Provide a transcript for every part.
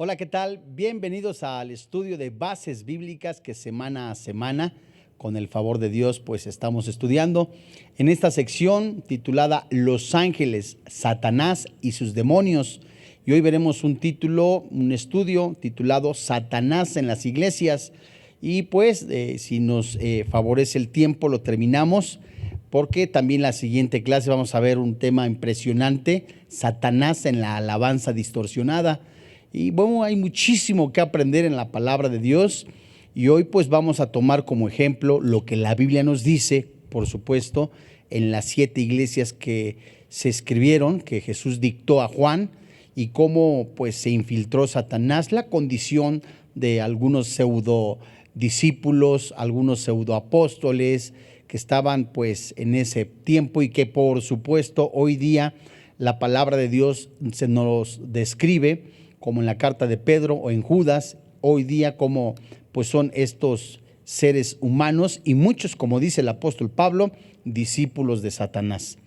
Hola, ¿qué tal? Bienvenidos al estudio de bases bíblicas que semana a semana, con el favor de Dios, pues estamos estudiando en esta sección titulada Los ángeles, Satanás y sus demonios. Y hoy veremos un estudio titulado Satanás en las iglesias. Y pues, si nos favorece el tiempo, lo terminamos, porque también la siguiente clase vamos a ver un tema impresionante, Satanás en la alabanza distorsionada. Y bueno, hay muchísimo que aprender en la palabra de Dios y hoy pues vamos a tomar como ejemplo lo que la Biblia nos dice, por supuesto, en las 7 iglesias que se escribieron, que Jesús dictó a Juan, y cómo pues se infiltró Satanás, la condición de algunos pseudo discípulos, algunos pseudo apóstoles que estaban pues en ese tiempo y que por supuesto hoy día la palabra de Dios se nos describe como en la carta de Pedro o en Judas, hoy día como pues son estos seres humanos y muchos, como dice el apóstol Pablo, discípulos de Satanás.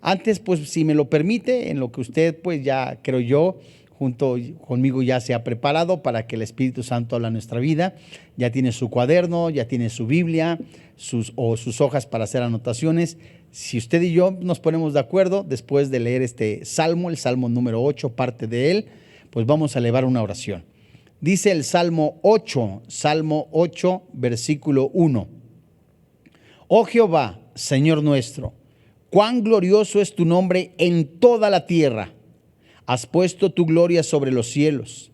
Antes, pues si me lo permite, en lo que usted pues ya creo yo, junto conmigo ya se ha preparado para que el Espíritu Santo habla en nuestra vida, ya tiene su cuaderno, ya tiene su Biblia, sus hojas para hacer anotaciones. Si usted y yo nos ponemos de acuerdo, después de leer este salmo, el salmo número 8, parte de él, pues vamos a elevar una oración. Dice el Salmo 8, versículo 1. Oh Jehová, Señor nuestro, cuán glorioso es tu nombre en toda la tierra. Has puesto tu gloria sobre los cielos.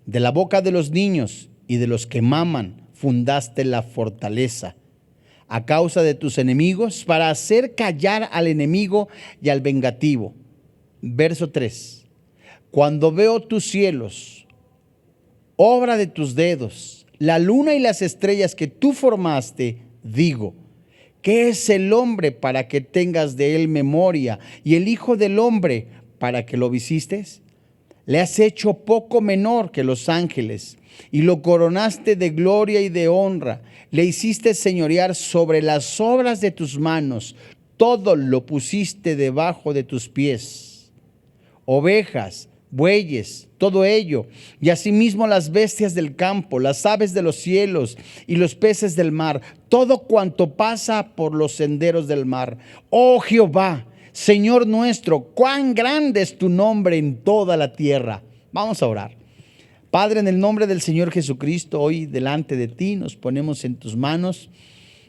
De la boca de los niños y de los que maman fundaste la fortaleza. A causa de tus enemigos, para hacer callar al enemigo y al vengativo. Verso 3. Cuando veo tus cielos, obra de tus dedos, la luna y las estrellas que tú formaste, digo, ¿qué es el hombre para que tengas de él memoria y el hijo del hombre para que lo visites? Le has hecho poco menor que los ángeles y lo coronaste de gloria y de honra. Le hiciste señorear sobre las obras de tus manos. Todo lo pusiste debajo de tus pies. Ovejas, bueyes, todo ello, y asimismo las bestias del campo, las aves de los cielos y los peces del mar, todo cuanto pasa por los senderos del mar. Oh Jehová, Señor nuestro, cuán grande es tu nombre en toda la tierra. Vamos a orar. Padre, en el nombre del Señor Jesucristo, hoy delante de ti nos ponemos en tus manos.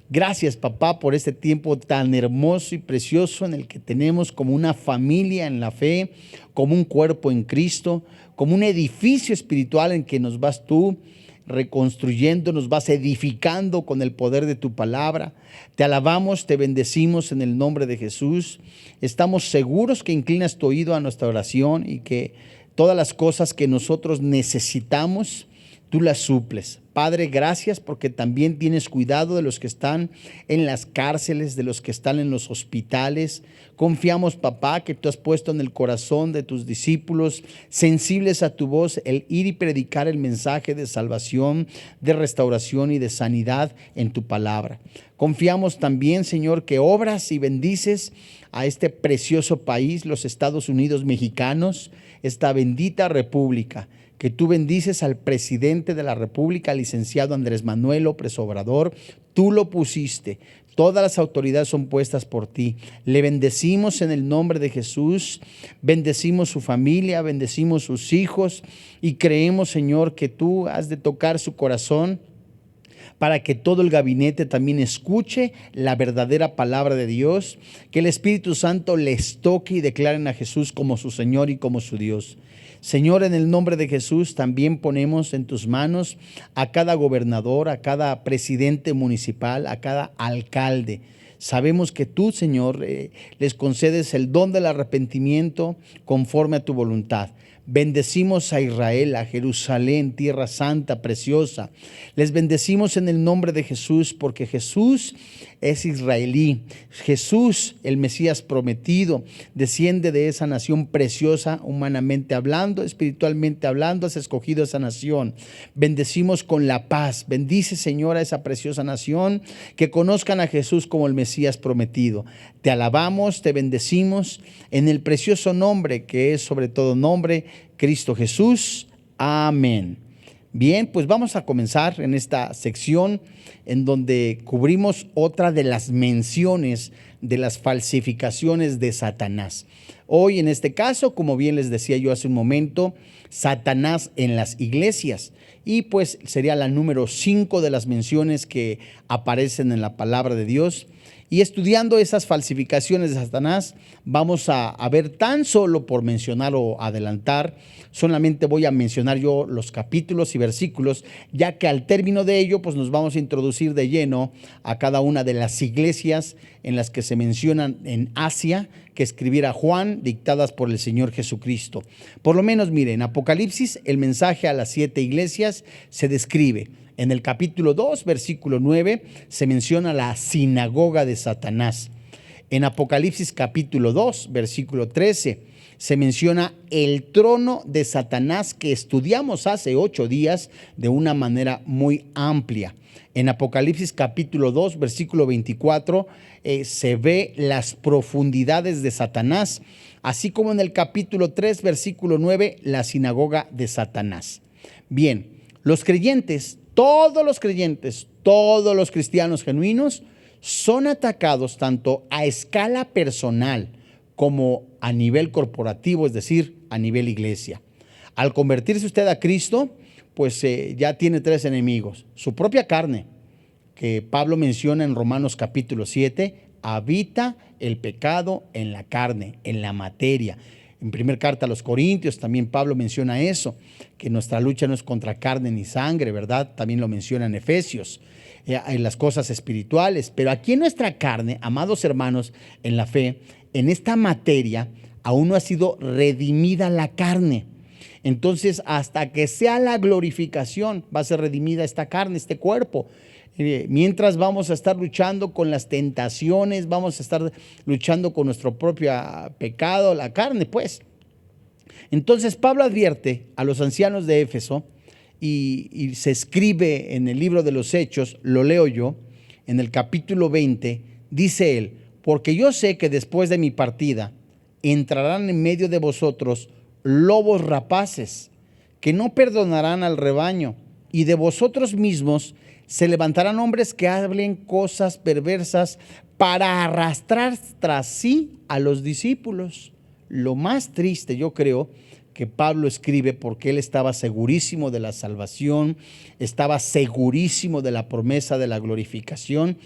Gracias, papá, por este tiempo tan hermoso y precioso en el que tenemos como una familia en la fe, como un cuerpo en Cristo, como un edificio espiritual en que nos vas tú reconstruyendo, nos vas edificando con el poder de tu palabra. Te alabamos, te bendecimos en el nombre de Jesús. Estamos seguros que inclinas tu oído a nuestra oración y que todas las cosas que nosotros necesitamos, tú las suples. Padre, gracias porque también tienes cuidado de los que están en las cárceles, de los que están en los hospitales. Confiamos, papá, que tú has puesto en el corazón de tus discípulos, sensibles a tu voz, el ir y predicar el mensaje de salvación, de restauración y de sanidad en tu palabra. Confiamos también, Señor, que obras y bendices a este precioso país, los Estados Unidos mexicanos, esta bendita república, que tú bendices al presidente de la República, al licenciado Andrés Manuel López Obrador. Tú lo pusiste. Todas las autoridades son puestas por ti. Le bendecimos en el nombre de Jesús. Bendecimos su familia, bendecimos sus hijos y creemos, Señor, que tú has de tocar su corazón para que todo el gabinete también escuche la verdadera palabra de Dios, que el Espíritu Santo les toque y declaren a Jesús como su Señor y como su Dios. Señor, en el nombre de Jesús también ponemos en tus manos a cada gobernador, a cada presidente municipal, a cada alcalde. Sabemos que tú, Señor, les concedes el don del arrepentimiento conforme a tu voluntad. Bendecimos a Israel, a Jerusalén, tierra santa, preciosa. Les bendecimos en el nombre de Jesús porque Jesús es israelí. Jesús, el Mesías prometido, desciende de esa nación preciosa, humanamente hablando, espiritualmente hablando, has escogido esa nación. Bendecimos con la paz. Bendice, Señor, a esa preciosa nación, que conozcan a Jesús como el Mesías prometido. Te alabamos, te bendecimos en el precioso nombre que es sobre todo nombre, Cristo Jesús. Amén. Bien, pues vamos a comenzar en esta sección en donde cubrimos otra de las menciones de las falsificaciones de Satanás. Hoy en este caso, como bien les decía yo hace un momento, Satanás en las iglesias. Y pues sería la número 5 de las menciones que aparecen en la palabra de Dios. Y estudiando esas falsificaciones de Satanás, vamos a ver tan solo por mencionar o adelantar, solamente voy a mencionar yo los capítulos y versículos, ya que al término de ello, pues nos vamos a introducir de lleno a cada una de las iglesias en las que se mencionan en Asia, que escribiera Juan, dictadas por el Señor Jesucristo. Por lo menos, miren, en Apocalipsis, el mensaje a las 7 iglesias se describe. En el capítulo 2, versículo 9, se menciona la sinagoga de Satanás. En Apocalipsis capítulo 2, versículo 13, se menciona el trono de Satanás que estudiamos hace 8 días de una manera muy amplia. En Apocalipsis capítulo 2, versículo 24, se ve las profundidades de Satanás, así como en el capítulo 3, versículo 9, la sinagoga de Satanás. Bien, los creyentes, todos los cristianos genuinos son atacados tanto a escala personal como a nivel corporativo, es decir, a nivel iglesia. Al convertirse usted a Cristo, pues ya tiene 3 enemigos. Su propia carne, que Pablo menciona en Romanos capítulo 7, habita el pecado en la carne, en la materia. En primera carta a los Corintios también Pablo menciona eso, que nuestra lucha no es contra carne ni sangre, ¿verdad? También lo menciona en Efesios, en las cosas espirituales. Pero aquí en nuestra carne, amados hermanos, en la fe, en esta materia, aún no ha sido redimida la carne. Entonces, hasta que sea la glorificación, va a ser redimida esta carne, este cuerpo. Mientras vamos a estar luchando con las tentaciones, vamos a estar luchando con nuestro propio pecado, la carne, pues. Entonces Pablo advierte a los ancianos de Éfeso y se escribe en el libro de los Hechos, lo leo yo, en el capítulo 20, dice él: porque yo sé que después de mi partida entrarán en medio de vosotros lobos rapaces, que no perdonarán al rebaño, y de vosotros mismos se levantarán hombres que hablen cosas perversas para arrastrar tras sí a los discípulos. Lo más triste, yo creo, que Pablo escribe porque él estaba segurísimo de la salvación, estaba segurísimo de la promesa de la glorificación.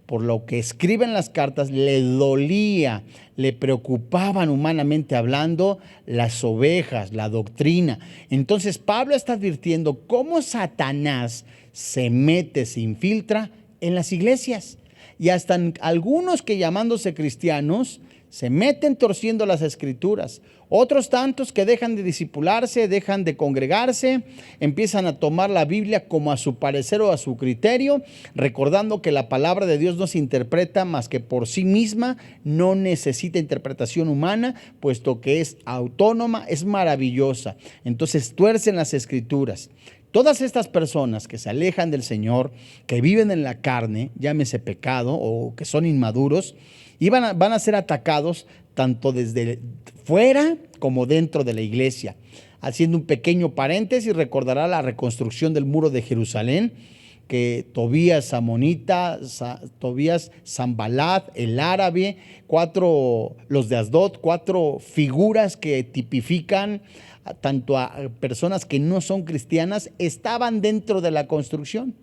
Por lo que escribe en las cartas, le dolía, le preocupaban humanamente hablando las ovejas, la doctrina. Entonces Pablo está advirtiendo cómo Satanás se mete, se infiltra en las iglesias. Y hasta algunos que llamándose cristianos se meten torciendo las escrituras. Otros tantos que dejan de discipularse, dejan de congregarse, empiezan a tomar la Biblia como a su parecer o a su criterio, recordando que la palabra de Dios no se interpreta más que por sí misma, no necesita interpretación humana, puesto que es autónoma, es maravillosa. Entonces tuercen las escrituras. Todas estas personas que se alejan del Señor, que viven en la carne, llámese pecado, o que son inmaduros, van a ser atacados tanto desde fuera como dentro de la iglesia. Haciendo un pequeño paréntesis, recordará la reconstrucción del muro de Jerusalén, que Tobías Amonita, Tobías Sanbalat, el árabe, los de Asdod, 4 figuras que tipifican tanto a personas que no son cristianas, estaban dentro de la construcción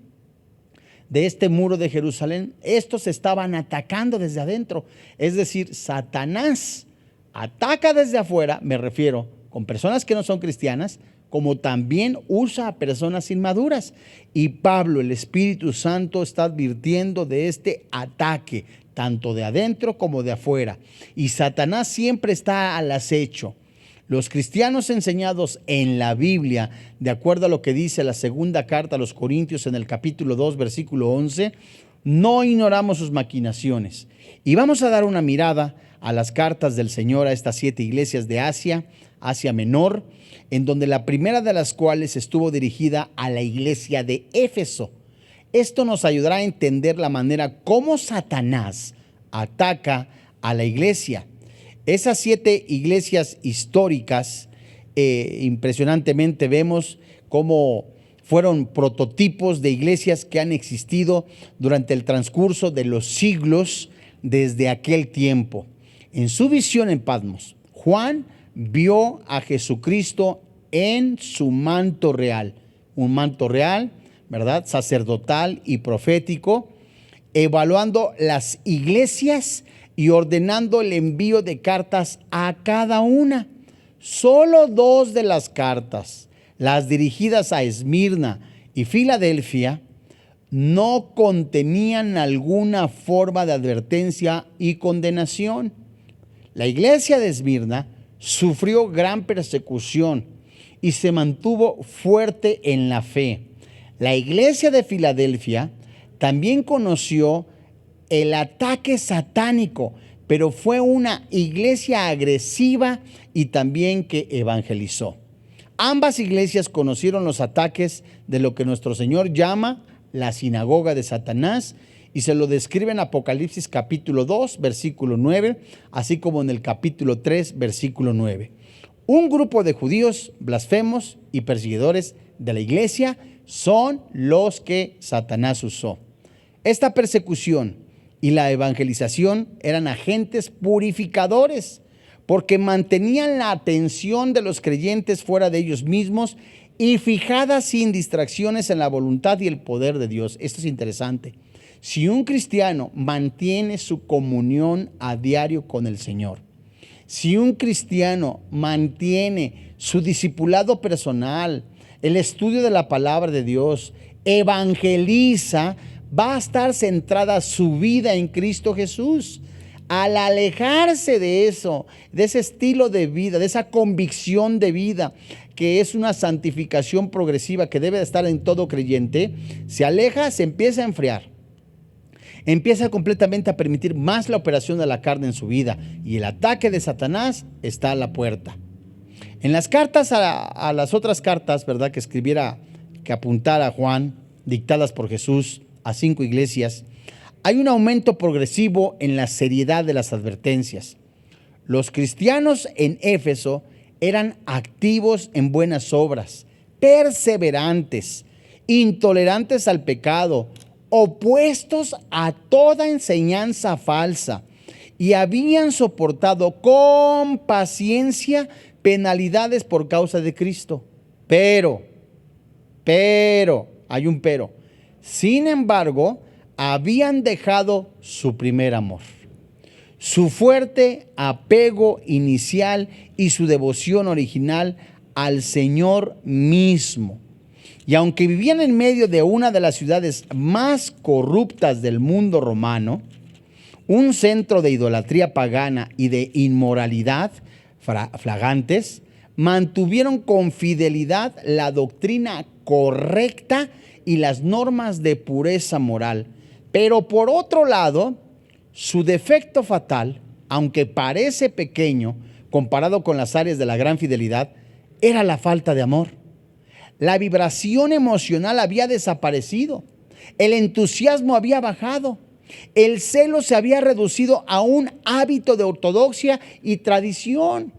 de este muro de Jerusalén. Estos estaban atacando desde adentro, es decir, Satanás ataca desde afuera, me refiero, con personas que no son cristianas, como también usa a personas inmaduras. Y Pablo, el Espíritu Santo, está advirtiendo de este ataque, tanto de adentro como de afuera. Y Satanás siempre está al acecho. Los cristianos enseñados en la Biblia, de acuerdo a lo que dice la segunda carta a los Corintios en el capítulo 2, versículo 11, no ignoramos sus maquinaciones. Y vamos a dar una mirada a las cartas del Señor a estas 7 iglesias de Asia Menor, en donde la primera de las cuales estuvo dirigida a la iglesia de Éfeso. Esto nos ayudará a entender la manera como Satanás ataca a la iglesia. Esas 7 iglesias históricas impresionantemente vemos cómo fueron prototipos de iglesias que han existido durante el transcurso de los siglos desde aquel tiempo. En su visión en Patmos, Juan vio a Jesucristo en su manto real, un manto real, ¿verdad?, sacerdotal y profético, evaluando las iglesias y ordenando el envío de cartas a cada una. Solo 2 de las cartas, las dirigidas a Esmirna y Filadelfia, no contenían alguna forma de advertencia y condenación. La iglesia de Esmirna sufrió gran persecución y se mantuvo fuerte en la fe. La iglesia de Filadelfia también conoció el ataque satánico, pero fue una iglesia agresiva y también que evangelizó. Ambas iglesias conocieron los ataques de lo que nuestro Señor llama la sinagoga de Satanás, y se lo describe en Apocalipsis capítulo 2, versículo 9, así como en el capítulo 3, versículo 9. Un grupo de judíos blasfemos y perseguidores de la iglesia son los que Satanás usó. Esta persecución y la evangelización eran agentes purificadores, porque mantenían la atención de los creyentes fuera de ellos mismos y fijada sin distracciones en la voluntad y el poder de Dios. Esto es interesante. Si un cristiano mantiene su comunión a diario con el Señor, si un cristiano mantiene su discipulado personal, el estudio de la palabra de Dios, evangeliza, va a estar centrada su vida en Cristo Jesús. Al alejarse de eso, de ese estilo de vida, de esa convicción de vida, que es una santificación progresiva que debe de estar en todo creyente, se aleja, se empieza a enfriar. Empieza completamente a permitir más la operación de la carne en su vida, y el ataque de Satanás está a la puerta. En las cartas a las otras cartas, ¿verdad?, que apuntara Juan, dictadas por Jesús a 5 iglesias, hay un aumento progresivo en la seriedad de las advertencias. Los cristianos en Éfeso eran activos en buenas obras, perseverantes, intolerantes al pecado, opuestos a toda enseñanza falsa, y habían soportado con paciencia penalidades por causa de Cristo. Pero, hay un pero. Sin embargo, habían dejado su primer amor, su fuerte apego inicial y su devoción original al Señor mismo. Y aunque vivían en medio de una de las ciudades más corruptas del mundo romano, un centro de idolatría pagana y de inmoralidad flagrantes, mantuvieron con fidelidad la doctrina correcta y las normas de pureza moral. Pero por otro lado, su defecto fatal, aunque parece pequeño comparado con las áreas de la gran fidelidad, era la falta de amor. La vibración emocional había desaparecido, el entusiasmo había bajado, el celo se había reducido a un hábito de ortodoxia y tradición.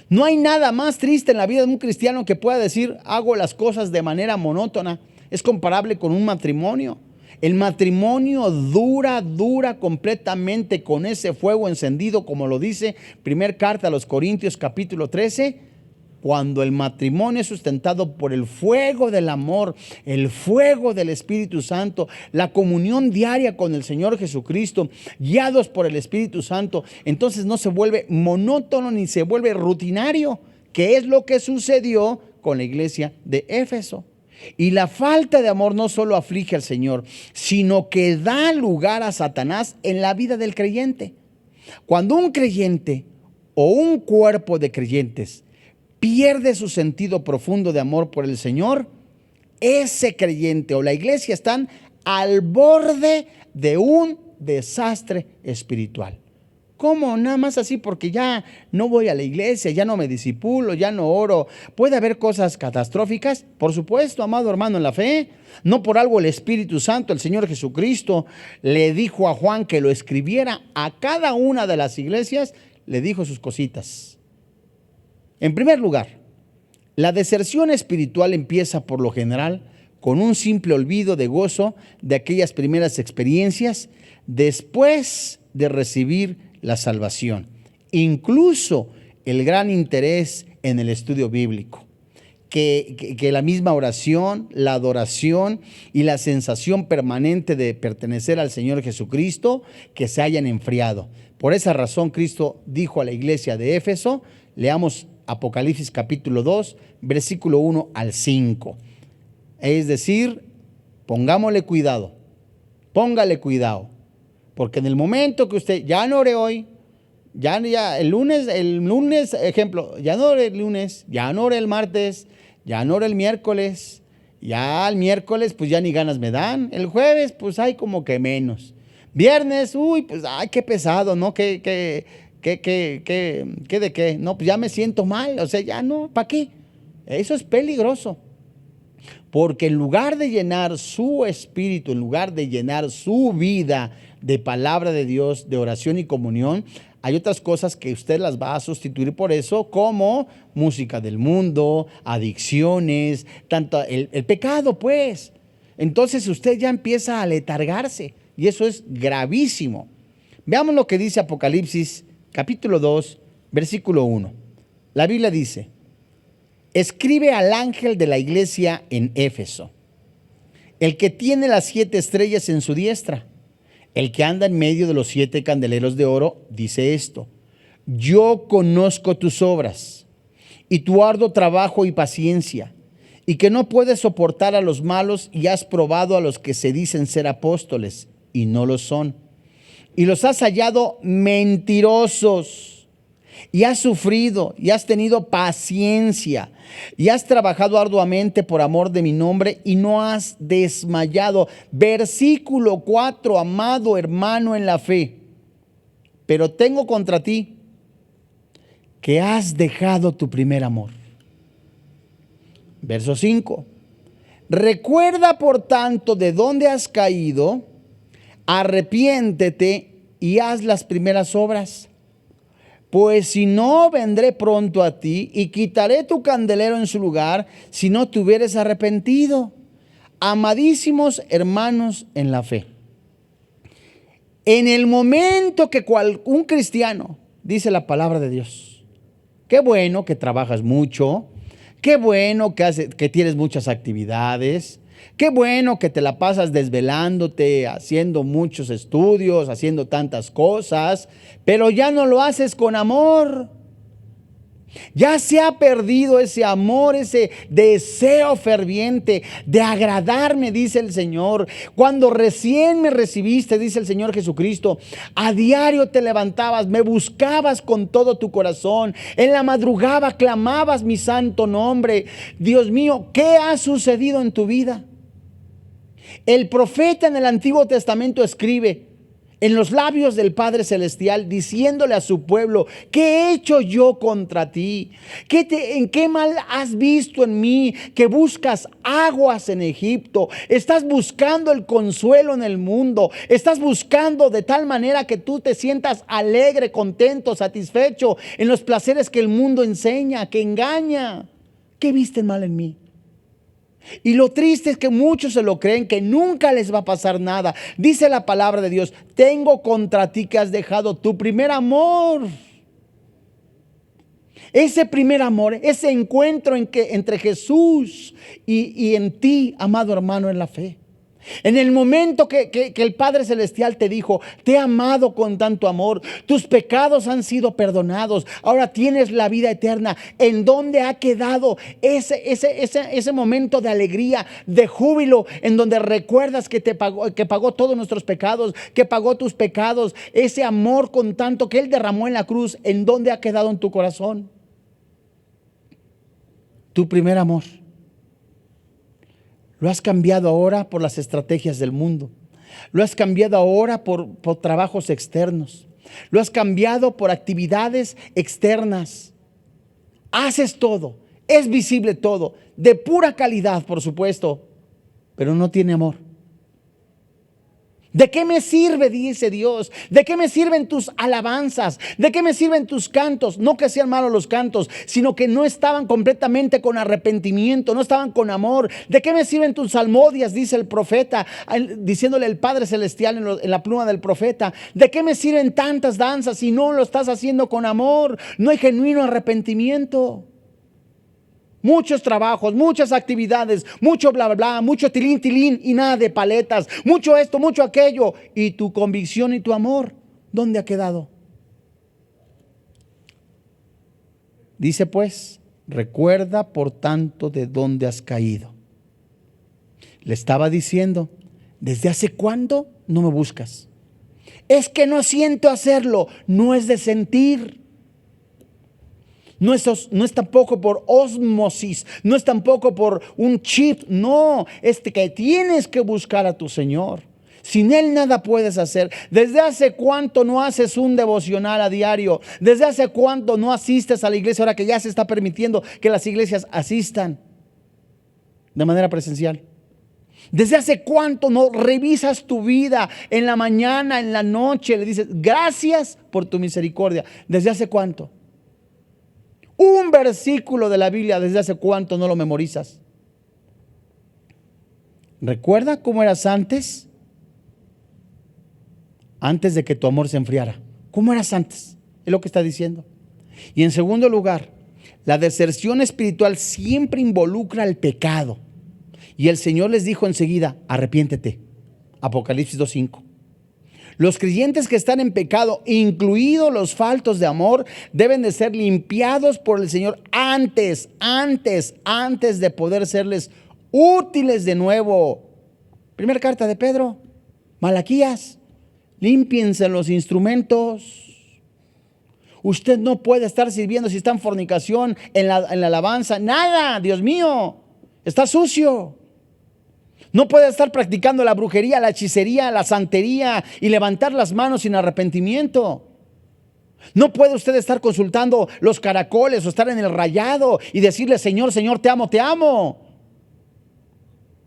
No hay nada más triste en la vida de un cristiano que pueda decir: hago las cosas de manera monótona. Es comparable con un matrimonio. El matrimonio dura completamente con ese fuego encendido, como lo dice primera carta a los Corintios capítulo 13, cuando el matrimonio es sustentado por el fuego del amor, el fuego del Espíritu Santo, la comunión diaria con el Señor Jesucristo, guiados por el Espíritu Santo. Entonces no se vuelve monótono ni se vuelve rutinario, que es lo que sucedió con la iglesia de Éfeso. Y la falta de amor no solo aflige al Señor, sino que da lugar a Satanás en la vida del creyente. Cuando un creyente o un cuerpo de creyentes pierde su sentido profundo de amor por el Señor, ese creyente o la iglesia están al borde de un desastre espiritual. ¿Cómo? Nada más así porque ya no voy a la iglesia, ya no me discipulo, ya no oro. ¿Puede haber cosas catastróficas? Por supuesto, amado hermano en la fe. No por algo el Espíritu Santo, el Señor Jesucristo, le dijo a Juan que lo escribiera a cada una de las iglesias, le dijo sus cositas. En primer lugar, la deserción espiritual empieza por lo general con un simple olvido de gozo de aquellas primeras experiencias después de recibir la salvación. Incluso el gran interés en el estudio bíblico. Que la misma oración, la adoración y la sensación permanente de pertenecer al Señor Jesucristo que se hayan enfriado. Por esa razón Cristo dijo a la iglesia de Éfeso, leamos Apocalipsis capítulo 2, versículo 1 al 5. Es decir, póngale cuidado, porque en el momento que usted ya no ore hoy, ya el lunes, ejemplo, ya no ore el lunes, ya no ore el martes, ya no ore el miércoles, ya el miércoles pues ya ni ganas me dan, el jueves pues hay como que menos, viernes, pues ay qué pesado, ¿no? ¿Qué de qué? No, pues ya me siento mal, o sea, ya no, ¿para qué? Eso es peligroso. Porque en lugar de llenar su espíritu, en lugar de llenar su vida de palabra de Dios, de oración y comunión, hay otras cosas que usted las va a sustituir por eso, como música del mundo, adicciones, tanto el pecado, pues. Entonces usted ya empieza a letargarse y eso es gravísimo. Veamos lo que dice Apocalipsis capítulo 2, versículo 1. La Biblia dice: escribe al ángel de la iglesia en Éfeso, el que tiene las 7 estrellas en su diestra, el que anda en medio de los 7 candeleros de oro, dice esto: yo conozco tus obras y tu arduo trabajo y paciencia, y que no puedes soportar a los malos, y has probado a los que se dicen ser apóstoles y no lo son, y los has hallado mentirosos. Y has sufrido y has tenido paciencia y has trabajado arduamente por amor de mi nombre y no has desmayado. Versículo 4, amado hermano en la fe, pero tengo contra ti que has dejado tu primer amor. Verso 5, recuerda por tanto de dónde has caído, arrepiéntete y haz las primeras obras. Pues si no, vendré pronto a ti y quitaré tu candelero en su lugar si no te hubieres arrepentido. Amadísimos hermanos en la fe, en el momento que un cristiano, dice la palabra de Dios, qué bueno que trabajas mucho, qué bueno que tienes muchas actividades, qué bueno que te la pasas desvelándote, haciendo muchos estudios, haciendo tantas cosas, pero ya no lo haces con amor. Ya se ha perdido ese amor, ese deseo ferviente de agradarme, dice el Señor. Cuando recién me recibiste, dice el Señor Jesucristo, a diario te levantabas, me buscabas con todo tu corazón. En la madrugada clamabas mi santo nombre. Dios mío, ¿qué ha sucedido en tu vida? El profeta en el Antiguo Testamento escribe en los labios del Padre Celestial, diciéndole a su pueblo: ¿qué he hecho yo contra ti? ¿En qué mal has visto en mí que buscas aguas en Egipto? Estás buscando el consuelo en el mundo. Estás buscando de tal manera que tú te sientas alegre, contento, satisfecho en los placeres que el mundo enseña, que engaña. ¿Qué viste mal en mí? Y lo triste es que muchos se lo creen, que nunca les va a pasar nada. Dice la palabra de Dios: tengo contra ti que has dejado tu primer amor. Ese primer amor, ese encuentro entre Jesús y en ti, amado hermano en la fe. En el momento que el Padre Celestial te dijo: te he amado con tanto amor, tus pecados han sido perdonados, ahora tienes la vida eterna. ¿En dónde ha quedado ese momento de alegría, de júbilo, en donde recuerdas que pagó todos nuestros pecados, que pagó tus pecados? Ese amor con tanto que Él derramó en la cruz, ¿en dónde ha quedado en tu corazón? Tu primer amor. Lo has cambiado ahora por las estrategias del mundo. Lo has cambiado ahora por trabajos externos. Lo has cambiado por actividades externas. Haces todo, es visible todo, de pura calidad, por supuesto, pero no tiene amor. ¿De qué me sirve, dice Dios? ¿De qué me sirven tus alabanzas? ¿De qué me sirven tus cantos? No que sean malos los cantos, sino que no estaban completamente con arrepentimiento, no estaban con amor. ¿De qué me sirven tus salmodias? Dice el profeta, diciéndole el Padre Celestial en la pluma del profeta. ¿De qué me sirven tantas danzas si no lo estás haciendo con amor? No hay genuino arrepentimiento. Muchos trabajos, muchas actividades, mucho bla, bla, bla, mucho tilín, tilín y nada de paletas, mucho esto, mucho aquello. ¿Y tu convicción y tu amor, dónde ha quedado? Dice pues, recuerda por tanto de dónde has caído. Le estaba diciendo, ¿desde hace cuándo no me buscas? Es que no siento hacerlo, no es de sentir. No es tampoco por ósmosis, no es tampoco por un chip, no, es que tienes que buscar a tu Señor. Sin Él nada puedes hacer. ¿Desde hace cuánto no haces un devocional a diario? ¿Desde hace cuánto no asistes a la iglesia ahora que ya se está permitiendo que las iglesias asistan de manera presencial? ¿Desde hace cuánto no revisas tu vida en la mañana, en la noche? Le dices, gracias por tu misericordia. ¿Desde hace cuánto? Un versículo de la Biblia, ¿desde hace cuánto no lo memorizas? ¿Recuerda cómo eras antes? Antes de que tu amor se enfriara. ¿Cómo eras antes? Es lo que está diciendo. Y en segundo lugar, la deserción espiritual siempre involucra el pecado. Y el Señor les dijo enseguida, arrepiéntete. Apocalipsis 2:5. Los creyentes que están en pecado, incluidos los faltos de amor, deben de ser limpiados por el Señor antes de poder serles útiles de nuevo. Primera carta de Pedro, Malaquías, límpiense los instrumentos. Usted no puede estar sirviendo si está en fornicación, en la alabanza, nada, Dios mío, está sucio. No puede estar practicando la brujería, la hechicería, la santería y levantar las manos sin arrepentimiento. No puede usted estar consultando los caracoles o estar en el rayado y decirle, Señor, Señor, te amo, te amo.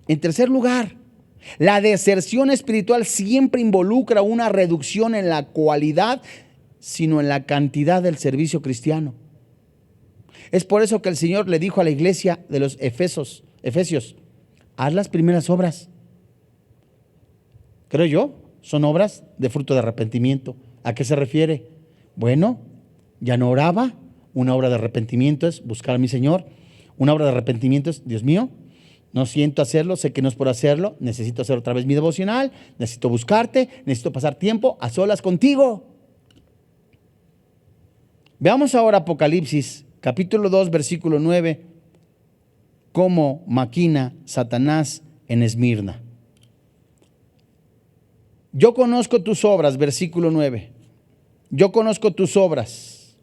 En tercer lugar, la deserción espiritual siempre involucra una reducción en la cualidad, sino en la cantidad del servicio cristiano. Es por eso que el Señor le dijo a la iglesia de los Efesios, haz las primeras obras. Creo yo, son obras de fruto de arrepentimiento. ¿A qué se refiere? Bueno, ya no oraba. Una obra de arrepentimiento es buscar a mi Señor. Una obra de arrepentimiento es, Dios mío, no siento hacerlo, sé que no es por hacerlo, necesito hacer otra vez mi devocional, necesito buscarte, necesito pasar tiempo a solas contigo. Veamos ahora Apocalipsis, capítulo 2, versículo 9. Cómo maquina Satanás en Esmirna. Yo conozco tus obras, versículo 9. Yo conozco tus obras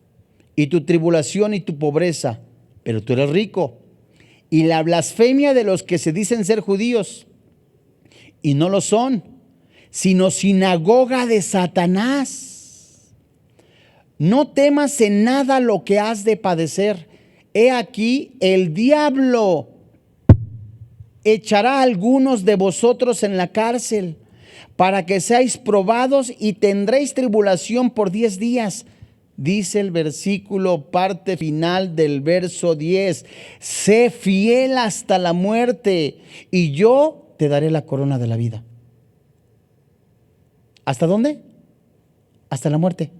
y tu tribulación y tu pobreza, pero tú eres rico. Y la blasfemia de los que se dicen ser judíos y no lo son, sino sinagoga de Satanás. No temas en nada lo que has de padecer. He aquí, el diablo echará a algunos de vosotros en la cárcel para que seáis probados y tendréis tribulación por 10 días. Dice el versículo, parte final del verso 10. Sé fiel hasta la muerte y yo te daré la corona de la vida. ¿Hasta dónde? Hasta la muerte.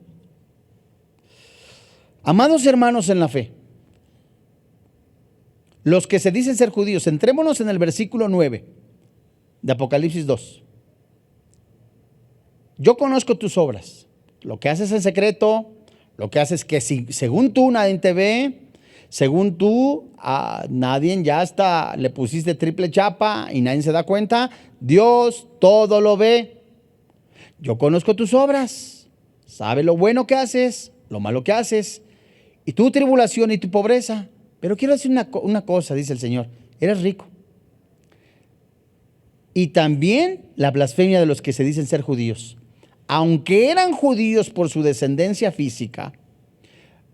Amados hermanos en la fe, los que se dicen ser judíos, centrémonos en el versículo 9 de Apocalipsis 2. Yo conozco tus obras, lo que haces en secreto, lo que haces que si, según tú nadie te ve, según tú a nadie ya hasta le pusiste triple chapa y nadie se da cuenta, Dios todo lo ve. Yo conozco tus obras, sabe lo bueno que haces, lo malo que haces, y tu tribulación y tu pobreza. Pero quiero decir una cosa, dice el Señor, eres rico. Y también la blasfemia de los que se dicen ser judíos. Aunque eran judíos por su descendencia física,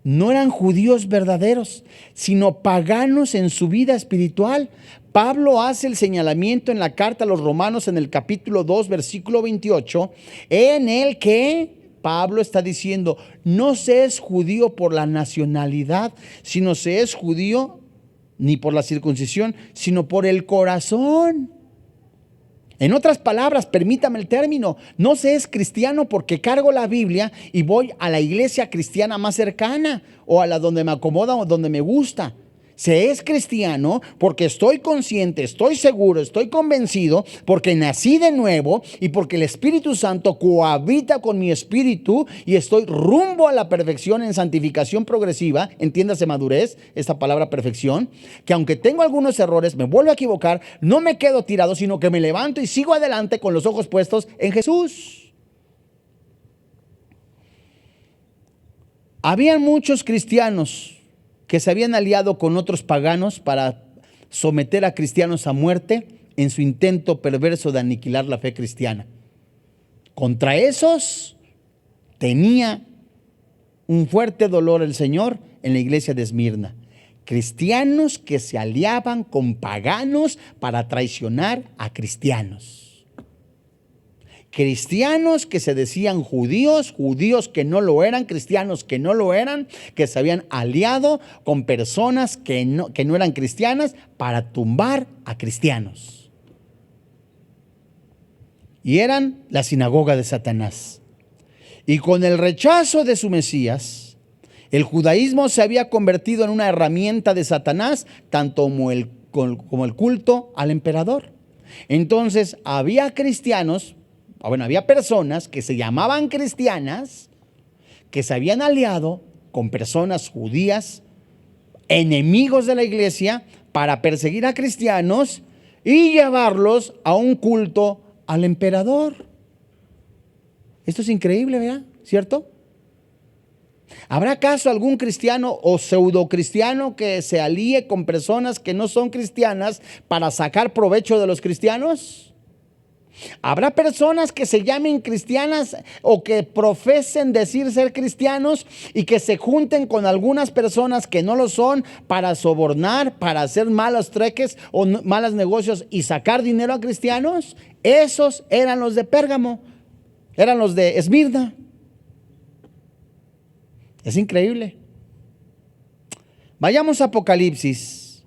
no eran judíos verdaderos, sino paganos en su vida espiritual. Pablo hace el señalamiento en la carta a los Romanos en el capítulo 2, versículo 28, en el que Pablo está diciendo, no se es judío por la nacionalidad, sino se es judío ni por la circuncisión, sino por el corazón. En otras palabras, permítame el término, no se es cristiano porque cargo la Biblia y voy a la iglesia cristiana más cercana o a la donde me acomoda o donde me gusta. Se es cristiano porque estoy consciente, estoy seguro, estoy convencido, porque nací de nuevo y porque el Espíritu Santo cohabita con mi espíritu y estoy rumbo a la perfección en santificación progresiva, entiéndase madurez, esta palabra perfección, que aunque tengo algunos errores, me vuelvo a equivocar, no me quedo tirado, sino que me levanto y sigo adelante con los ojos puestos en Jesús. Habían muchos cristianos que se habían aliado con otros paganos para someter a cristianos a muerte en su intento perverso de aniquilar la fe cristiana. Contra esos tenía un fuerte dolor el Señor en la iglesia de Esmirna. Cristianos que se aliaban con paganos para traicionar a cristianos. Cristianos que se decían judíos, judíos que no lo eran, cristianos que no lo eran, que se habían aliado con personas que no eran cristianas para tumbar a cristianos. Y eran la sinagoga de Satanás. Y con el rechazo de su Mesías, el judaísmo se había convertido en una herramienta de Satanás, tanto como el culto al emperador. Entonces había cristianos, había personas que se llamaban cristianas, que se habían aliado con personas judías, enemigos de la iglesia, para perseguir a cristianos y llevarlos a un culto al emperador. Esto es increíble, ¿verdad? ¿Cierto? ¿Habrá acaso algún cristiano o pseudo cristiano que se alíe con personas que no son cristianas para sacar provecho de los cristianos? ¿Habrá personas que se llamen cristianas o que profesen decir ser cristianos y que se junten con algunas personas que no lo son para sobornar, para hacer malos trueques o malos negocios y sacar dinero a cristianos? Esos eran los de Pérgamo, eran los de Esmirna. Es increíble. Vayamos a Apocalipsis,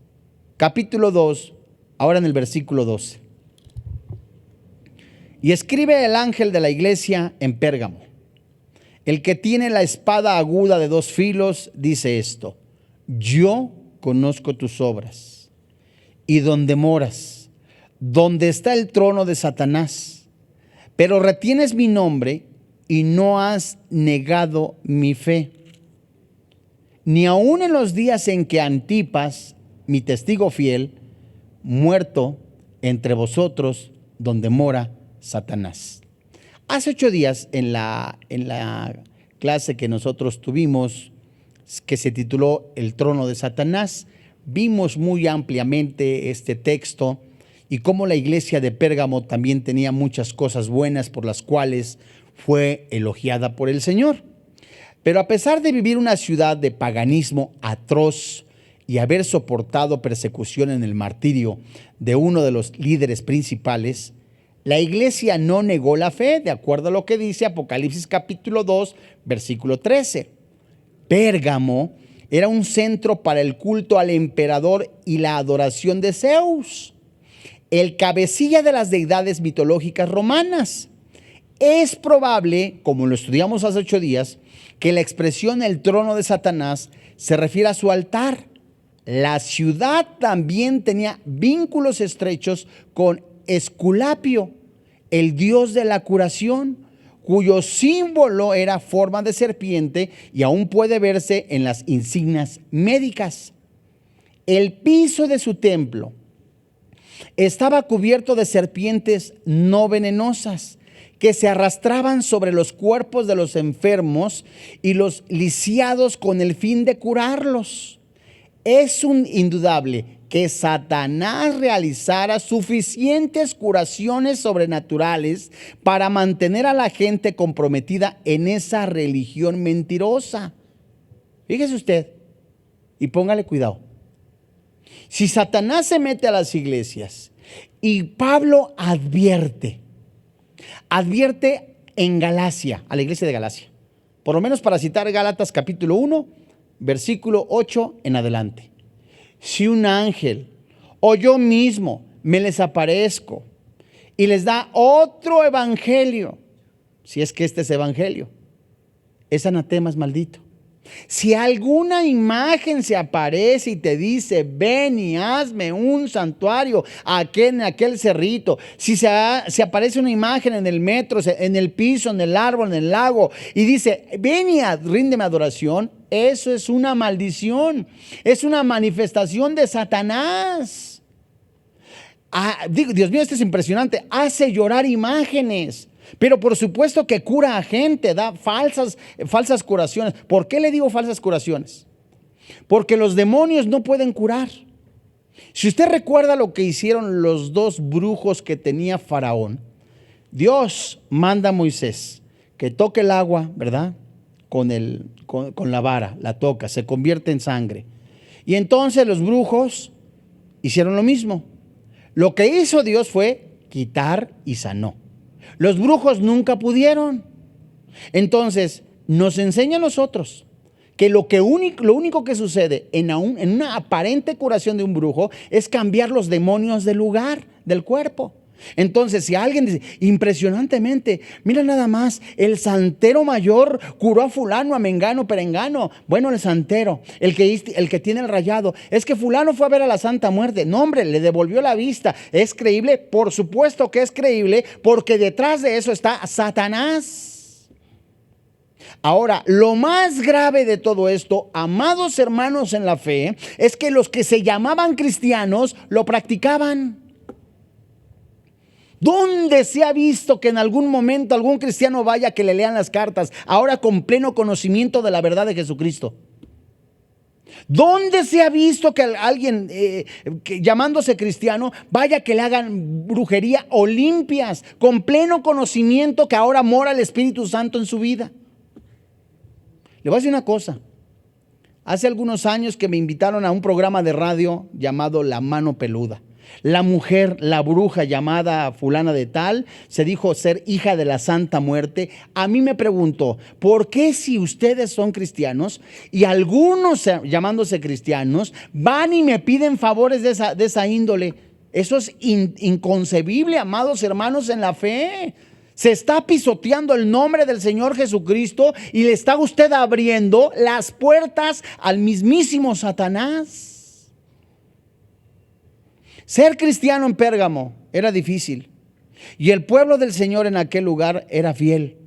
capítulo 2, ahora en el versículo 12. Y escribe el ángel de la iglesia en Pérgamo: el que tiene la espada aguda de dos filos dice esto: yo conozco tus obras y donde moras, donde está el trono de Satanás, pero retienes mi nombre y no has negado mi fe, ni aun en los días en que Antipas, mi testigo fiel, muerto entre vosotros, donde mora Satanás. Hace 8 días en la clase que nosotros tuvimos, que se tituló El trono de Satanás, vimos muy ampliamente este texto y cómo la iglesia de Pérgamo también tenía muchas cosas buenas por las cuales fue elogiada por el Señor. Pero a pesar de vivir una ciudad de paganismo atroz y haber soportado persecución en el martirio de uno de los líderes principales, la iglesia no negó la fe, de acuerdo a lo que dice Apocalipsis capítulo 2, versículo 13. Pérgamo era un centro para el culto al emperador y la adoración de Zeus, el cabecilla de las deidades mitológicas romanas. Es probable, como lo estudiamos hace 8 días, que la expresión el trono de Satanás se refiere a su altar. La ciudad también tenía vínculos estrechos con Esculapio, el dios de la curación, cuyo símbolo era forma de serpiente y aún puede verse en las insignias médicas. El piso de su templo estaba cubierto de serpientes no venenosas que se arrastraban sobre los cuerpos de los enfermos y los lisiados con el fin de curarlos. Es indudable que Satanás realizara suficientes curaciones sobrenaturales para mantener a la gente comprometida en esa religión mentirosa. Fíjese usted y póngale cuidado. Si Satanás se mete a las iglesias y Pablo advierte en Galacia, a la iglesia de Galacia, por lo menos para citar Gálatas capítulo 1, versículo 8 en adelante. Si un ángel o yo mismo me les aparezco y les da otro evangelio, si es que este es evangelio, es anatema, es maldito. Si alguna imagen se aparece y te dice, ven y hazme un santuario en aquel cerrito, si se aparece una imagen en el metro, en el piso, en el árbol, en el lago, y dice, ven y ríndeme adoración, eso es una maldición, es una manifestación de Satanás. Dios mío, esto es impresionante, hace llorar imágenes. Pero por supuesto que cura a gente, da falsas curaciones. ¿Por qué le digo falsas curaciones? Porque los demonios no pueden curar. Si usted recuerda lo que hicieron los dos brujos que tenía Faraón, Dios manda a Moisés que toque el agua, ¿verdad? Con la vara, la toca, se convierte en sangre. Y entonces los brujos hicieron lo mismo. Lo que hizo Dios fue quitar y sanó. Los brujos nunca pudieron. Entonces, nos enseña a nosotros que lo único que sucede en una aparente curación de un brujo es cambiar los demonios del lugar, del cuerpo. Entonces, si alguien dice, impresionantemente, mira nada más, el santero mayor curó a fulano, a mengano, perengano. Bueno, el santero, el que tiene el rayado, es que fulano fue a ver a la Santa Muerte. No, hombre, le devolvió la vista. ¿Es creíble? Por supuesto que es creíble, porque detrás de eso está Satanás. Ahora, lo más grave de todo esto, amados hermanos en la fe, es que los que se llamaban cristianos lo practicaban. ¿Dónde se ha visto que en algún momento algún cristiano vaya que le lean las cartas, ahora con pleno conocimiento de la verdad de Jesucristo? ¿Dónde se ha visto que alguien que llamándose cristiano vaya que le hagan brujería o limpias con pleno conocimiento que ahora mora el Espíritu Santo en su vida? Le voy a decir una cosa. Hace algunos años que me invitaron a un programa de radio llamado La Mano Peluda. La mujer, la bruja llamada fulana de tal, se dijo ser hija de la Santa Muerte. A mí me preguntó, ¿por qué si ustedes son cristianos y algunos llamándose cristianos van y me piden favores de esa índole? Eso es inconcebible, amados hermanos en la fe. Se está pisoteando el nombre del Señor Jesucristo y le está usted abriendo las puertas al mismísimo Satanás. Ser cristiano en Pérgamo era difícil y el pueblo del Señor en aquel lugar era fiel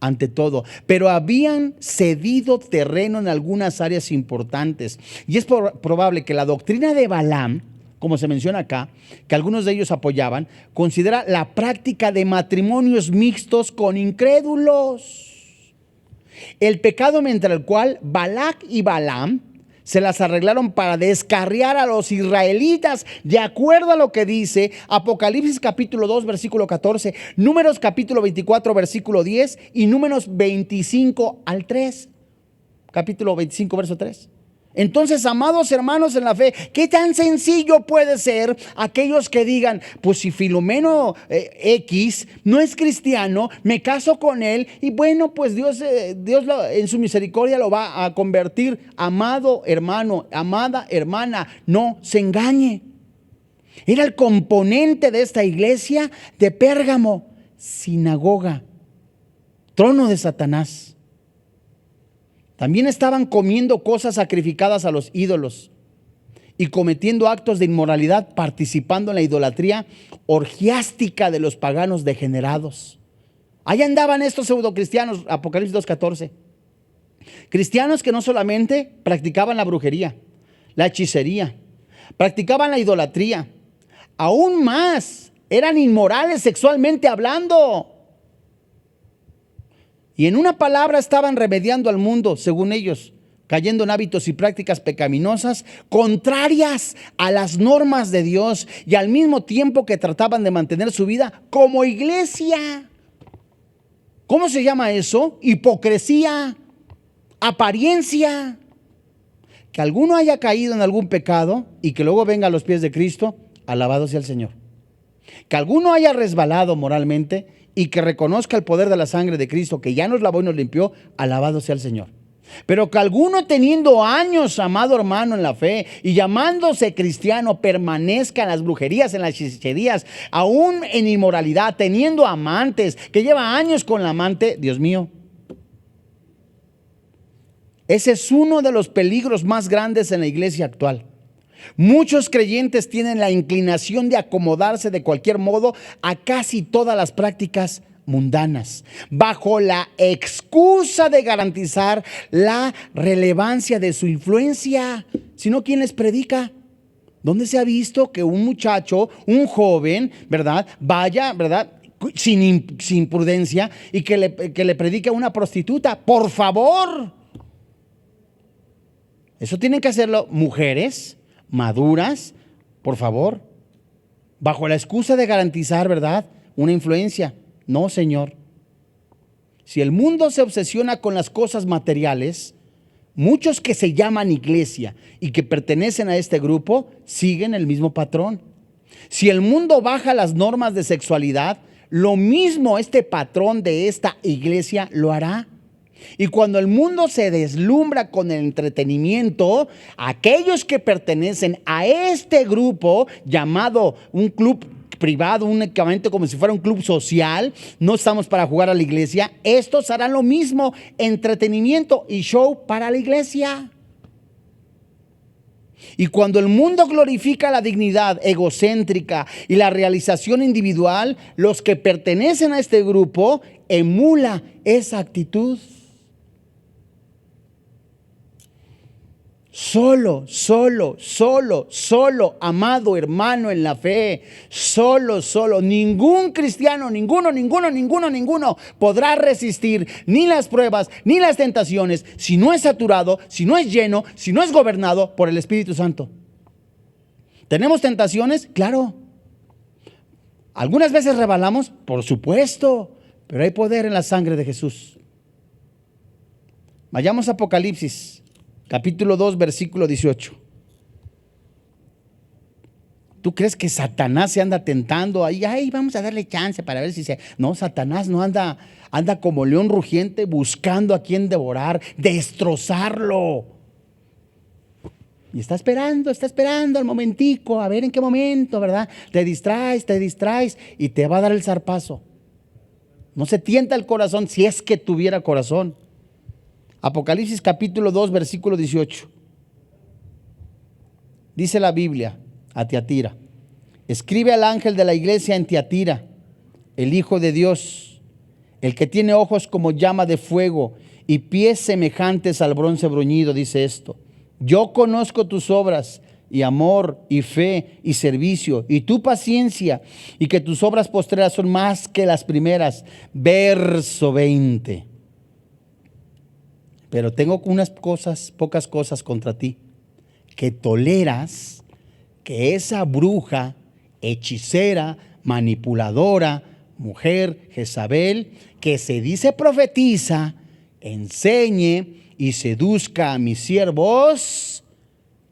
ante todo, pero habían cedido terreno en algunas áreas importantes y es probable que la doctrina de Balaam, como se menciona acá, que algunos de ellos apoyaban, considera la práctica de matrimonios mixtos con incrédulos. El pecado mediante el cual Balac y Balaam se las arreglaron para descarriar a los israelitas, de acuerdo a lo que dice Apocalipsis capítulo 2 versículo 14, Números capítulo 24 versículo 10 y Números 25 al 3, capítulo 25 verso 3. Entonces, amados hermanos en la fe, ¿qué tan sencillo puede ser aquellos que digan, pues si Filomeno X no es cristiano, me caso con él y bueno, pues Dios en su misericordia lo va a convertir? Amado hermano, amada hermana, no se engañe. Era el componente de esta iglesia de Pérgamo, sinagoga, trono de Satanás. También estaban comiendo cosas sacrificadas a los ídolos y cometiendo actos de inmoralidad, participando en la idolatría orgiástica de los paganos degenerados. Ahí andaban estos pseudocristianos, Apocalipsis 2:14. Cristianos que no solamente practicaban la brujería, la hechicería, practicaban la idolatría, aún más, eran inmorales sexualmente hablando. Y en una palabra estaban remediando al mundo, según ellos, cayendo en hábitos y prácticas pecaminosas contrarias a las normas de Dios y al mismo tiempo que trataban de mantener su vida como iglesia. ¿Cómo se llama eso? Hipocresía. apariencia. Que alguno haya caído en algún pecado y que luego venga a los pies de Cristo, alabado sea el Señor. Que alguno haya resbalado moralmente y que reconozca el poder de la sangre de Cristo, que ya nos lavó y nos limpió, alabado sea el Señor. Pero que alguno teniendo años, amado hermano, en la fe y llamándose cristiano, permanezca en las brujerías, en las hechicerías, aún en inmoralidad, teniendo amantes, que lleva años con la amante, Dios mío. Ese es uno de los peligros más grandes en la iglesia actual. Muchos creyentes tienen la inclinación de acomodarse de cualquier modo a casi todas las prácticas mundanas, bajo la excusa de garantizar la relevancia de su influencia. Si no, ¿quién les predica? ¿Dónde se ha visto que un muchacho, un joven, ¿verdad?, vaya, ¿verdad?, sin prudencia y que le predique a una prostituta? Por favor. Eso tienen que hacerlo mujeres maduras, por favor, bajo la excusa de garantizar, ¿verdad?, una influencia. No, Señor. Si el mundo se obsesiona con las cosas materiales, muchos que se llaman iglesia y que pertenecen a este grupo siguen el mismo patrón. Si el mundo baja las normas de sexualidad, lo mismo este patrón de esta iglesia lo hará. Y cuando el mundo se deslumbra con el entretenimiento, aquellos que pertenecen a este grupo llamado un club privado, únicamente como si fuera un club social, no estamos para jugar a la iglesia, estos harán lo mismo, entretenimiento y show para la iglesia. Y cuando el mundo glorifica la dignidad egocéntrica y la realización individual, los que pertenecen a este grupo emula esa actitud. Solo, amado hermano en la fe, solo, ningún cristiano, ninguno podrá resistir ni las pruebas, ni las tentaciones, si no es saturado, si no es lleno, si no es gobernado por el Espíritu Santo. ¿Tenemos tentaciones? Claro. ¿Algunas veces rebalamos? Por supuesto, pero hay poder en la sangre de Jesús. Vayamos a Apocalipsis. Capítulo 2, versículo 18. ¿Tú crees que Satanás se anda tentando ahí? Ay, vamos a darle chance para ver si se... No, Satanás no anda como león rugiente buscando a quien devorar, destrozarlo. Y está esperando al momentico, a ver en qué momento, ¿verdad? Te distraes y te va a dar el zarpazo. No se tienta el corazón si es que tuviera corazón. Apocalipsis capítulo 2, versículo 18. Dice la Biblia a Tiatira: escribe al ángel de la iglesia en Tiatira, el Hijo de Dios, el que tiene ojos como llama de fuego y pies semejantes al bronce bruñido, dice esto: yo conozco tus obras y amor y fe y servicio y tu paciencia, y que tus obras postreras son más que las primeras. Verso 20. Pero tengo pocas cosas contra ti, que toleras que esa bruja, hechicera, manipuladora, mujer, Jezabel, que se dice profetiza, enseñe y seduzca a mis siervos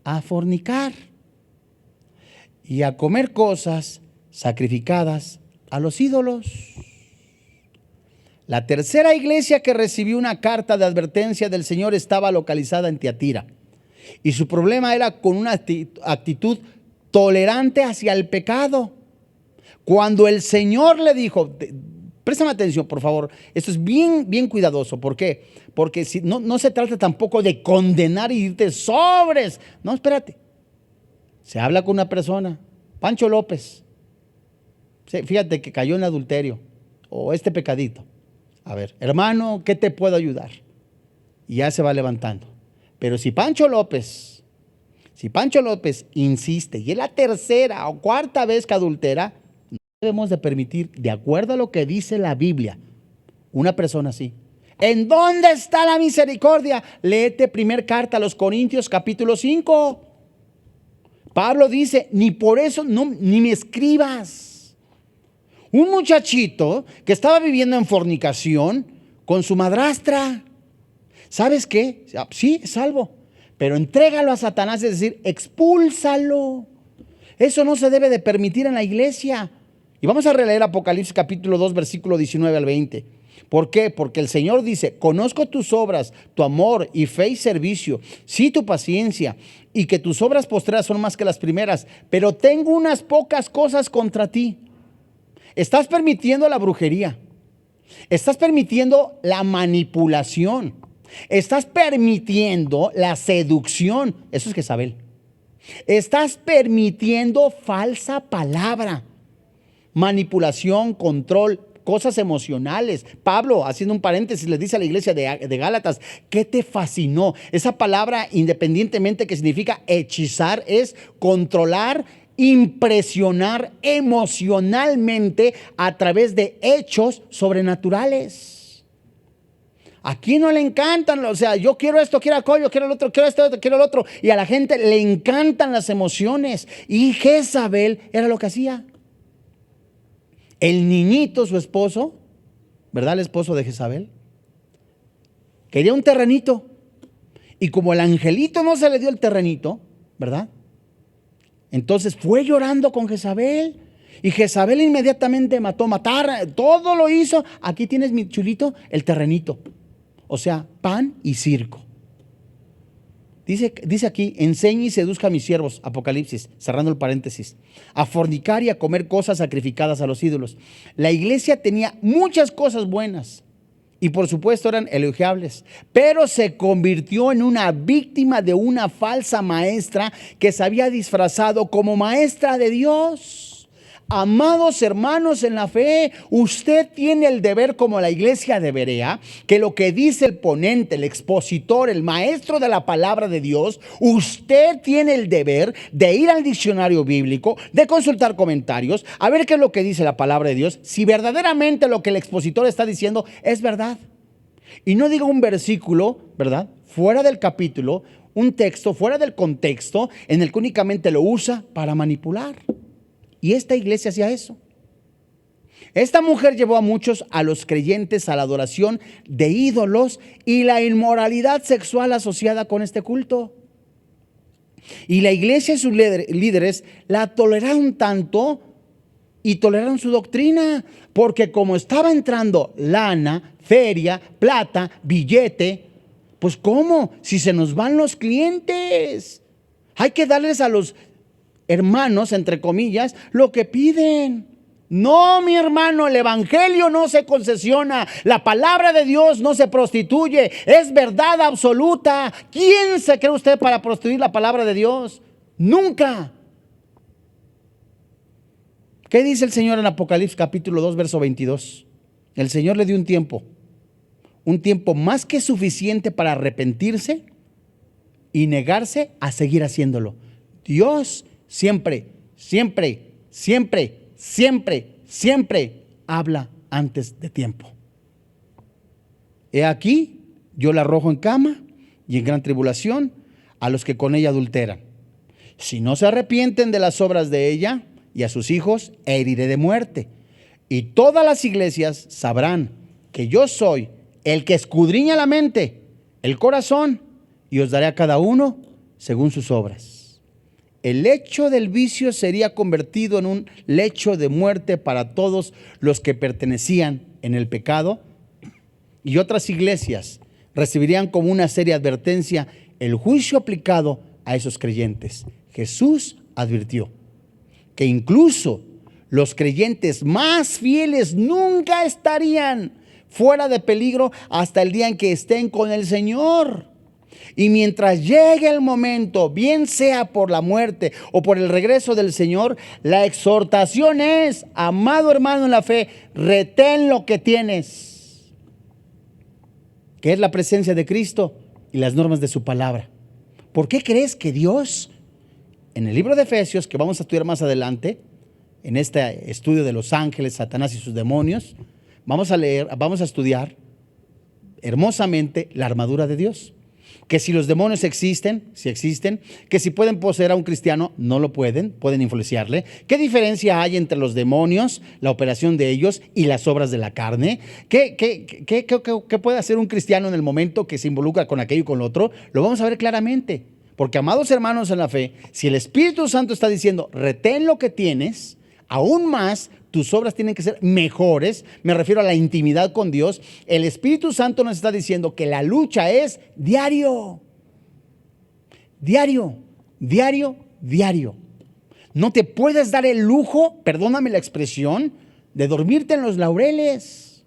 a fornicar y a comer cosas sacrificadas a los ídolos. La tercera iglesia que recibió una carta de advertencia del Señor estaba localizada en Tiatira. Y su problema era con una actitud tolerante hacia el pecado. Cuando el Señor le dijo, préstame atención por favor, esto es bien cuidadoso. ¿Por qué? Porque no se trata tampoco de condenar y irte sobres. No, espérate. Se habla con una persona, Pancho López. Fíjate que cayó en adulterio o este pecadito. A ver, hermano, ¿qué te puedo ayudar? Y ya se va levantando. Pero si Pancho López insiste y es la tercera o cuarta vez que adultera, no debemos de permitir, de acuerdo a lo que dice la Biblia, una persona así. ¿En dónde está la misericordia? Léete primer carta a los Corintios capítulo 5. Pablo dice, ni por eso, ni me escribas. Un muchachito que estaba viviendo en fornicación con su madrastra. ¿Sabes qué? Sí, es salvo, pero entrégalo a Satanás, es decir, expúlsalo. Eso no se debe de permitir en la iglesia. Y vamos a releer Apocalipsis capítulo 2, versículo 19 al 20. ¿Por qué? Porque el Señor dice: conozco tus obras, tu amor y fe y servicio, sí, tu paciencia, y que tus obras postreras son más que las primeras, pero tengo unas pocas cosas contra ti. Estás permitiendo la brujería, estás permitiendo la manipulación, estás permitiendo la seducción. Eso es Jezabel. Estás permitiendo falsa palabra, manipulación, control, cosas emocionales. Pablo, haciendo un paréntesis, le dice a la iglesia de Gálatas: ¿qué te fascinó? Esa palabra, independientemente que significa hechizar, es controlar, impresionar emocionalmente a través de hechos sobrenaturales. ¿A quién no le encantan? O sea, yo quiero esto, quiero aquello, quiero el otro, quiero esto, quiero el otro. Y a la gente le encantan las emociones. Y Jezabel era lo que hacía. El niñito, su esposo, ¿verdad? El esposo de Jezabel, quería un terrenito. Y como el angelito no se le dio el terrenito, ¿verdad? Entonces fue llorando con Jezabel. Y Jezabel inmediatamente matar, todo lo hizo. Aquí tienes, mi chulito, el terrenito. O sea, pan y circo. Dice aquí: enseña y seduzca a mis siervos, Apocalipsis, cerrando el paréntesis, a fornicar y a comer cosas sacrificadas a los ídolos. La iglesia tenía muchas cosas buenas y por supuesto eran elogiables, pero se convirtió en una víctima de una falsa maestra que se había disfrazado como maestra de Dios. Amados hermanos en la fe, usted tiene el deber, como la iglesia de Berea, que lo que dice el ponente, el expositor, el maestro de la palabra de Dios, usted tiene el deber de ir al diccionario bíblico, de consultar comentarios, a ver qué es lo que dice la palabra de Dios, si verdaderamente lo que el expositor está diciendo es verdad. Y no diga un versículo, ¿verdad?, fuera del capítulo, un texto fuera del contexto, en el que únicamente lo usa para manipular. Y esta iglesia hacía eso. Esta mujer llevó a muchos, a los creyentes, a la adoración de ídolos y la inmoralidad sexual asociada con este culto. Y la iglesia y sus líderes la toleraron tanto y toleraron su doctrina, porque como estaba entrando lana, feria, plata, billete, pues ¿cómo? Si se nos van los clientes, hay que darles a los hermanos, entre comillas, lo que piden. No, mi hermano, el evangelio no se concesiona, la palabra de Dios no se prostituye, es verdad absoluta. ¿Quién se cree usted para prostituir la palabra de Dios? Nunca. ¿Qué dice el Señor en Apocalipsis capítulo 2, verso 22? El Señor le dio un tiempo más que suficiente para arrepentirse y negarse a seguir haciéndolo. Dios siempre, siempre, siempre, siempre, siempre habla antes de tiempo. He aquí, yo la arrojo en cama y en gran tribulación a los que con ella adulteran. Si no se arrepienten de las obras de ella, y a sus hijos heriré de muerte. Y todas las iglesias sabrán que yo soy el que escudriña la mente, el corazón, y os daré a cada uno según sus obras. El lecho del vicio sería convertido en un lecho de muerte para todos los que pertenecían en el pecado, y otras iglesias recibirían como una seria advertencia el juicio aplicado a esos creyentes. Jesús advirtió que incluso los creyentes más fieles nunca estarían fuera de peligro hasta el día en que estén con el Señor. Y mientras llegue el momento, bien sea por la muerte o por el regreso del Señor, la exhortación es: amado hermano en la fe, retén lo que tienes, que es la presencia de Cristo y las normas de su palabra. ¿Por qué crees que Dios, en el libro de Efesios, que vamos a estudiar más adelante, en este estudio de los ángeles, Satanás y sus demonios, vamos a estudiar hermosamente la armadura de Dios? que si los demonios existen, si existen, que si pueden poseer a un cristiano, no lo pueden influenciarle. ¿Qué diferencia hay entre los demonios, la operación de ellos y las obras de la carne? ¿Qué puede hacer un cristiano en el momento que se involucra con aquello y con lo otro? Lo vamos a ver claramente. Porque, amados hermanos en la fe, si el Espíritu Santo está diciendo, retén lo que tienes, aún más, tus obras tienen que ser mejores, me refiero a la intimidad con Dios. El Espíritu Santo nos está diciendo que la lucha es diario. Diario, diario, diario. No te puedes dar el lujo, perdóname la expresión, de dormirte en los laureles.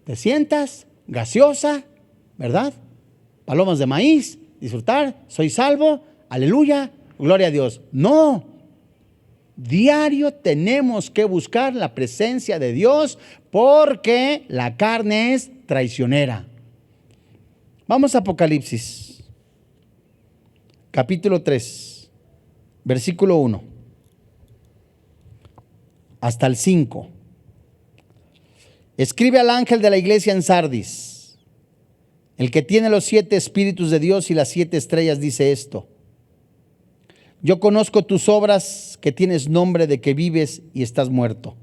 Te sientas, gaseosa, ¿verdad? Palomas de maíz, disfrutar, soy salvo, aleluya, gloria a Dios. No, diario tenemos que buscar la presencia de Dios porque la carne es traicionera. Vamos a Apocalipsis, capítulo 3, versículo 1, hasta el 5. Escribe al ángel de la iglesia en Sardis, el que tiene los 7 espíritus de Dios y las 7 estrellas, dice esto: yo conozco tus obras, que tienes nombre de que vives y estás muerto.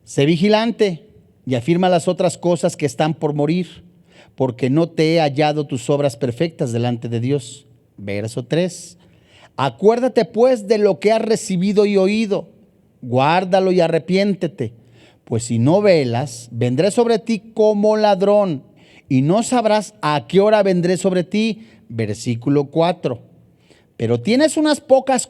Sé vigilante y afirma las otras cosas que están por morir, porque no te he hallado tus obras perfectas delante de Dios. Verso 3. Acuérdate pues de lo que has recibido y oído, guárdalo y arrepiéntete, pues si no velas, vendré sobre ti como ladrón, y no sabrás a qué hora vendré sobre ti. Versículo 4. Pero tienes unas pocas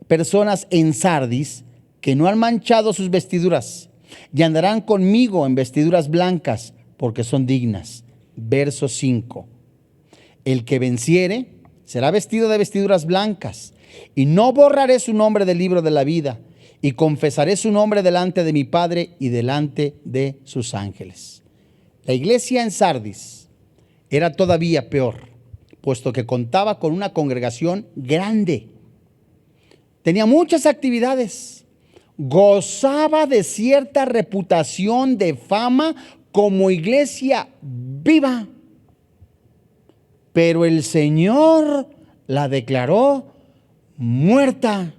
personas en Sardis que no han manchado sus vestiduras y andarán conmigo en vestiduras blancas, porque son dignas. Verso 5. El que venciere será vestido de vestiduras blancas, y no borraré su nombre del libro de la vida, y confesaré su nombre delante de mi Padre y delante de sus ángeles. La iglesia en Sardis era todavía peor, puesto que contaba con una congregación grande. Tenía muchas actividades. Gozaba de cierta reputación de fama como iglesia viva. Pero el Señor la declaró muerta.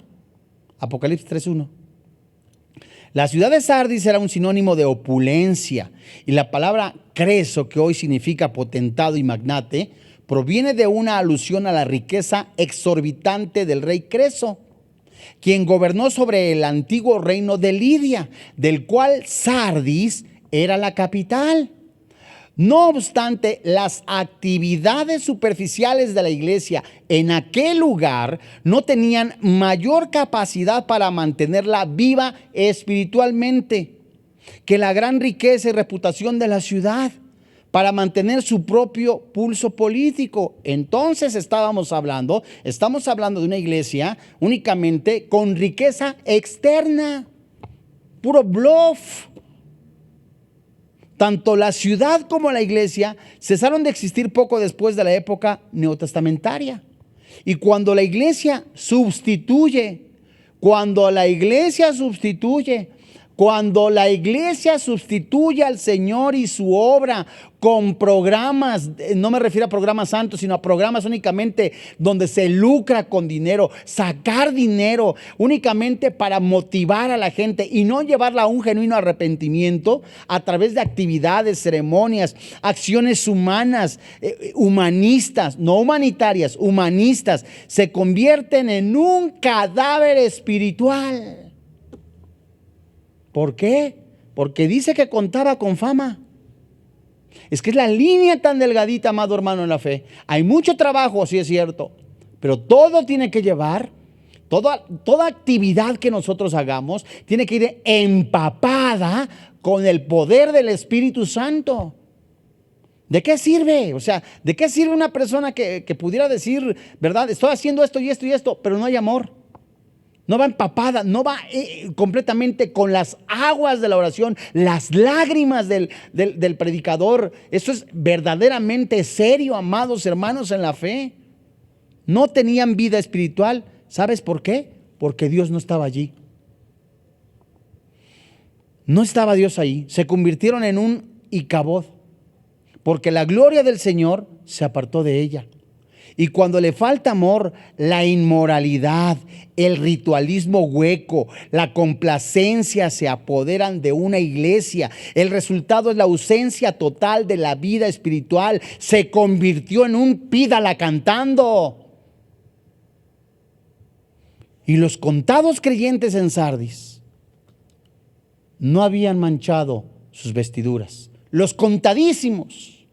Apocalipsis 3:1. La ciudad de Sardis era un sinónimo de opulencia, y la palabra Creso, que hoy significa potentado y magnate, proviene de una alusión a la riqueza exorbitante del rey Creso, quien gobernó sobre el antiguo reino de Lidia, del cual Sardis era la capital. No obstante, las actividades superficiales de la iglesia en aquel lugar no tenían mayor capacidad para mantenerla viva espiritualmente que la gran riqueza y reputación de la ciudad, para mantener su propio pulso político. Entonces estamos hablando de una iglesia únicamente con riqueza externa, puro bluff. Tanto la ciudad como la iglesia cesaron de existir poco después de la época neotestamentaria. Y cuando la iglesia sustituye al Señor y su obra con programas, no me refiero a programas santos, sino a programas únicamente donde se lucra con dinero, sacar dinero únicamente para motivar a la gente y no llevarla a un genuino arrepentimiento a través de actividades, ceremonias, acciones humanas, humanistas, no humanitarias, humanistas, se convierten en un cadáver espiritual. ¿Por qué? Porque dice que contaba con fama. Es que es la línea tan delgadita, amado hermano en la fe. Hay mucho trabajo, sí es cierto, pero todo tiene que llevar, toda actividad que nosotros hagamos tiene que ir empapada con el poder del Espíritu Santo. ¿De qué sirve? O sea, ¿de qué sirve una persona que pudiera decir, verdad, estoy haciendo esto y esto y esto, pero no hay amor? No va empapada, no va completamente con las aguas de la oración, las lágrimas del predicador. Eso es verdaderamente serio, amados hermanos en la fe. No tenían vida espiritual. ¿Sabes por qué? Porque Dios no estaba allí. No estaba Dios ahí. Se convirtieron en un Icabod. porque la gloria del Señor se apartó de ella. Y cuando le falta amor, la inmoralidad, el ritualismo hueco, la complacencia se apoderan de una iglesia. El resultado es la ausencia total de la vida espiritual. Se convirtió en un pídala cantando. Y los contados creyentes en Sardis no habían manchado sus vestiduras. Los contadísimos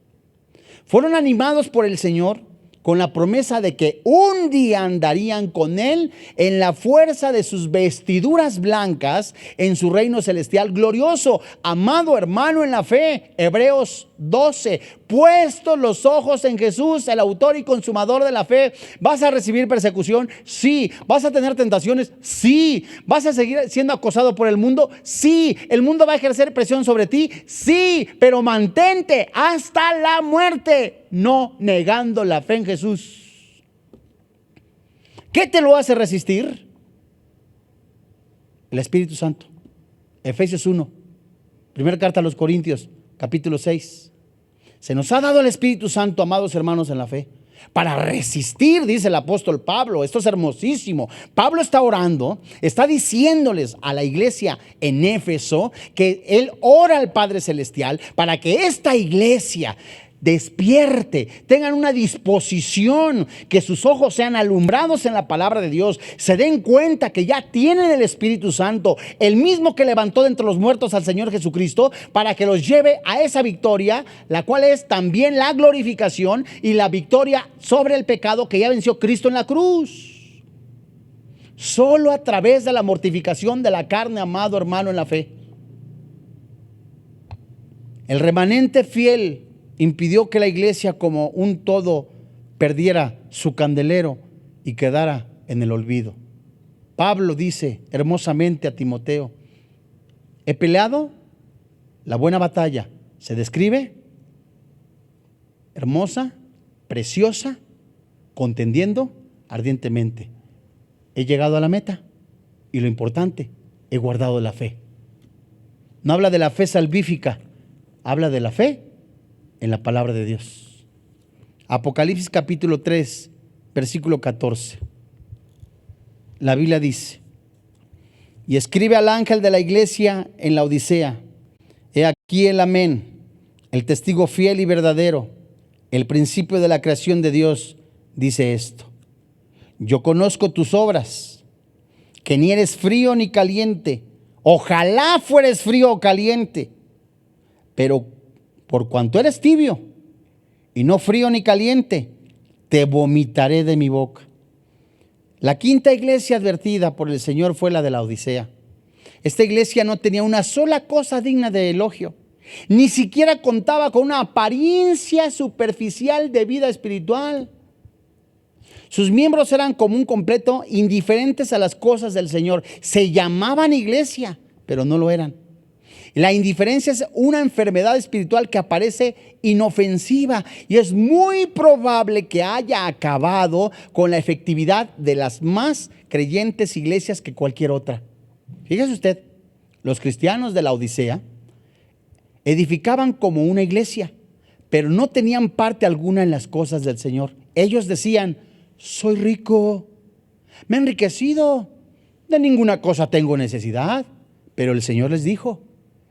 fueron animados por el Señor con la promesa de que un día andarían con Él en la fuerza de sus vestiduras blancas en su reino celestial glorioso. Amado hermano en la fe, Hebreos 12, puestos los ojos en Jesús, el autor y consumador de la fe. ¿Vas a recibir persecución? Sí. ¿Vas a tener tentaciones? Sí. ¿Vas a seguir siendo acosado por el mundo? Sí. ¿El mundo va a ejercer presión sobre ti? Sí. Pero mantente hasta la muerte, no negando la fe en Jesús. ¿Qué te lo hace resistir? El Espíritu Santo. Efesios 1, primera carta a los Corintios, capítulo 6. Se nos ha dado el Espíritu Santo, amados hermanos en la fe, para resistir, dice el apóstol Pablo. Esto es hermosísimo. Pablo está orando, está diciéndoles a la iglesia en Éfeso que él ora al Padre Celestial para que esta iglesia despierte, tengan una disposición, que sus ojos sean alumbrados en la palabra de Dios, se den cuenta que ya tienen el Espíritu Santo, el mismo que levantó de entre los muertos al Señor Jesucristo, para que los lleve a esa victoria, la cual es también la glorificación y la victoria sobre el pecado que ya venció Cristo en la cruz. Solo a través de la mortificación de la carne, amado hermano en la fe. El remanente fiel impidió que la iglesia como un todo perdiera su candelero y quedara en el olvido. Pablo dice hermosamente a Timoteo: he peleado la buena batalla. Se describe hermosa, preciosa, contendiendo ardientemente. He llegado a la meta y lo importante, he guardado la fe. No habla de la fe salvífica, habla de la fe en la palabra de Dios. Apocalipsis capítulo 3, versículo 14. La Biblia dice: y escribe al ángel de la iglesia en la Odisea: he aquí el amén, el testigo fiel y verdadero, el principio de la creación de Dios, dice esto: yo conozco tus obras, que ni eres frío ni caliente. Ojalá fueres frío o caliente, pero por cuanto eres tibio y no frío ni caliente, te vomitaré de mi boca. La quinta iglesia advertida por el Señor fue la de la Odisea. Esta iglesia no tenía una sola cosa digna de elogio. Ni siquiera contaba con una apariencia superficial de vida espiritual. Sus miembros eran como un completo indiferentes a las cosas del Señor. Se llamaban iglesia, pero no lo eran. La indiferencia es una enfermedad espiritual que aparece inofensiva y es muy probable que haya acabado con la efectividad de las más creyentes iglesias que cualquier otra. Fíjese usted, los cristianos de la Odisea edificaban como una iglesia, pero no tenían parte alguna en las cosas del Señor. Ellos decían: soy rico, me he enriquecido, de ninguna cosa tengo necesidad. Pero el Señor les dijo,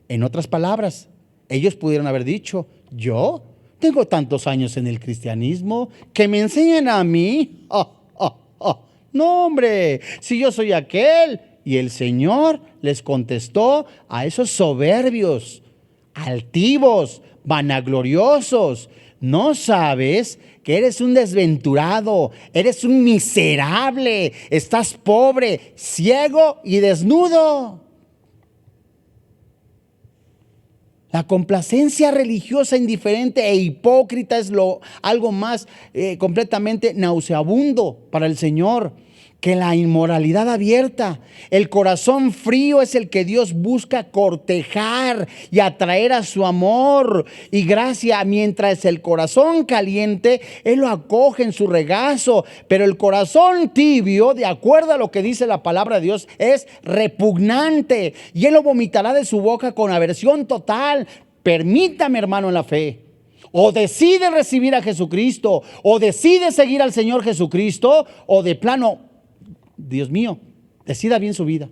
en otras palabras, ellos pudieron haber dicho: yo tengo tantos años en el cristianismo, que me enseñen a mí. No, hombre, si yo soy aquel. Y el Señor les contestó a esos soberbios, altivos, vanagloriosos: ¿no sabes que eres un desventurado, eres un miserable, estás pobre, ciego y desnudo? La complacencia religiosa indiferente e hipócrita es algo más completamente nauseabundo para el Señor que la inmoralidad abierta. El corazón frío es el que Dios busca cortejar y atraer a su amor y gracia, mientras el corazón caliente Él lo acoge en su regazo. Pero el corazón tibio, de acuerdo a lo que dice la palabra de Dios, es repugnante y Él lo vomitará de su boca con aversión total. Permítame, hermano en la fe, O decide recibir a Jesucristo, o decide seguir al Señor Jesucristo, o de plano, Dios mío, decida bien su vida.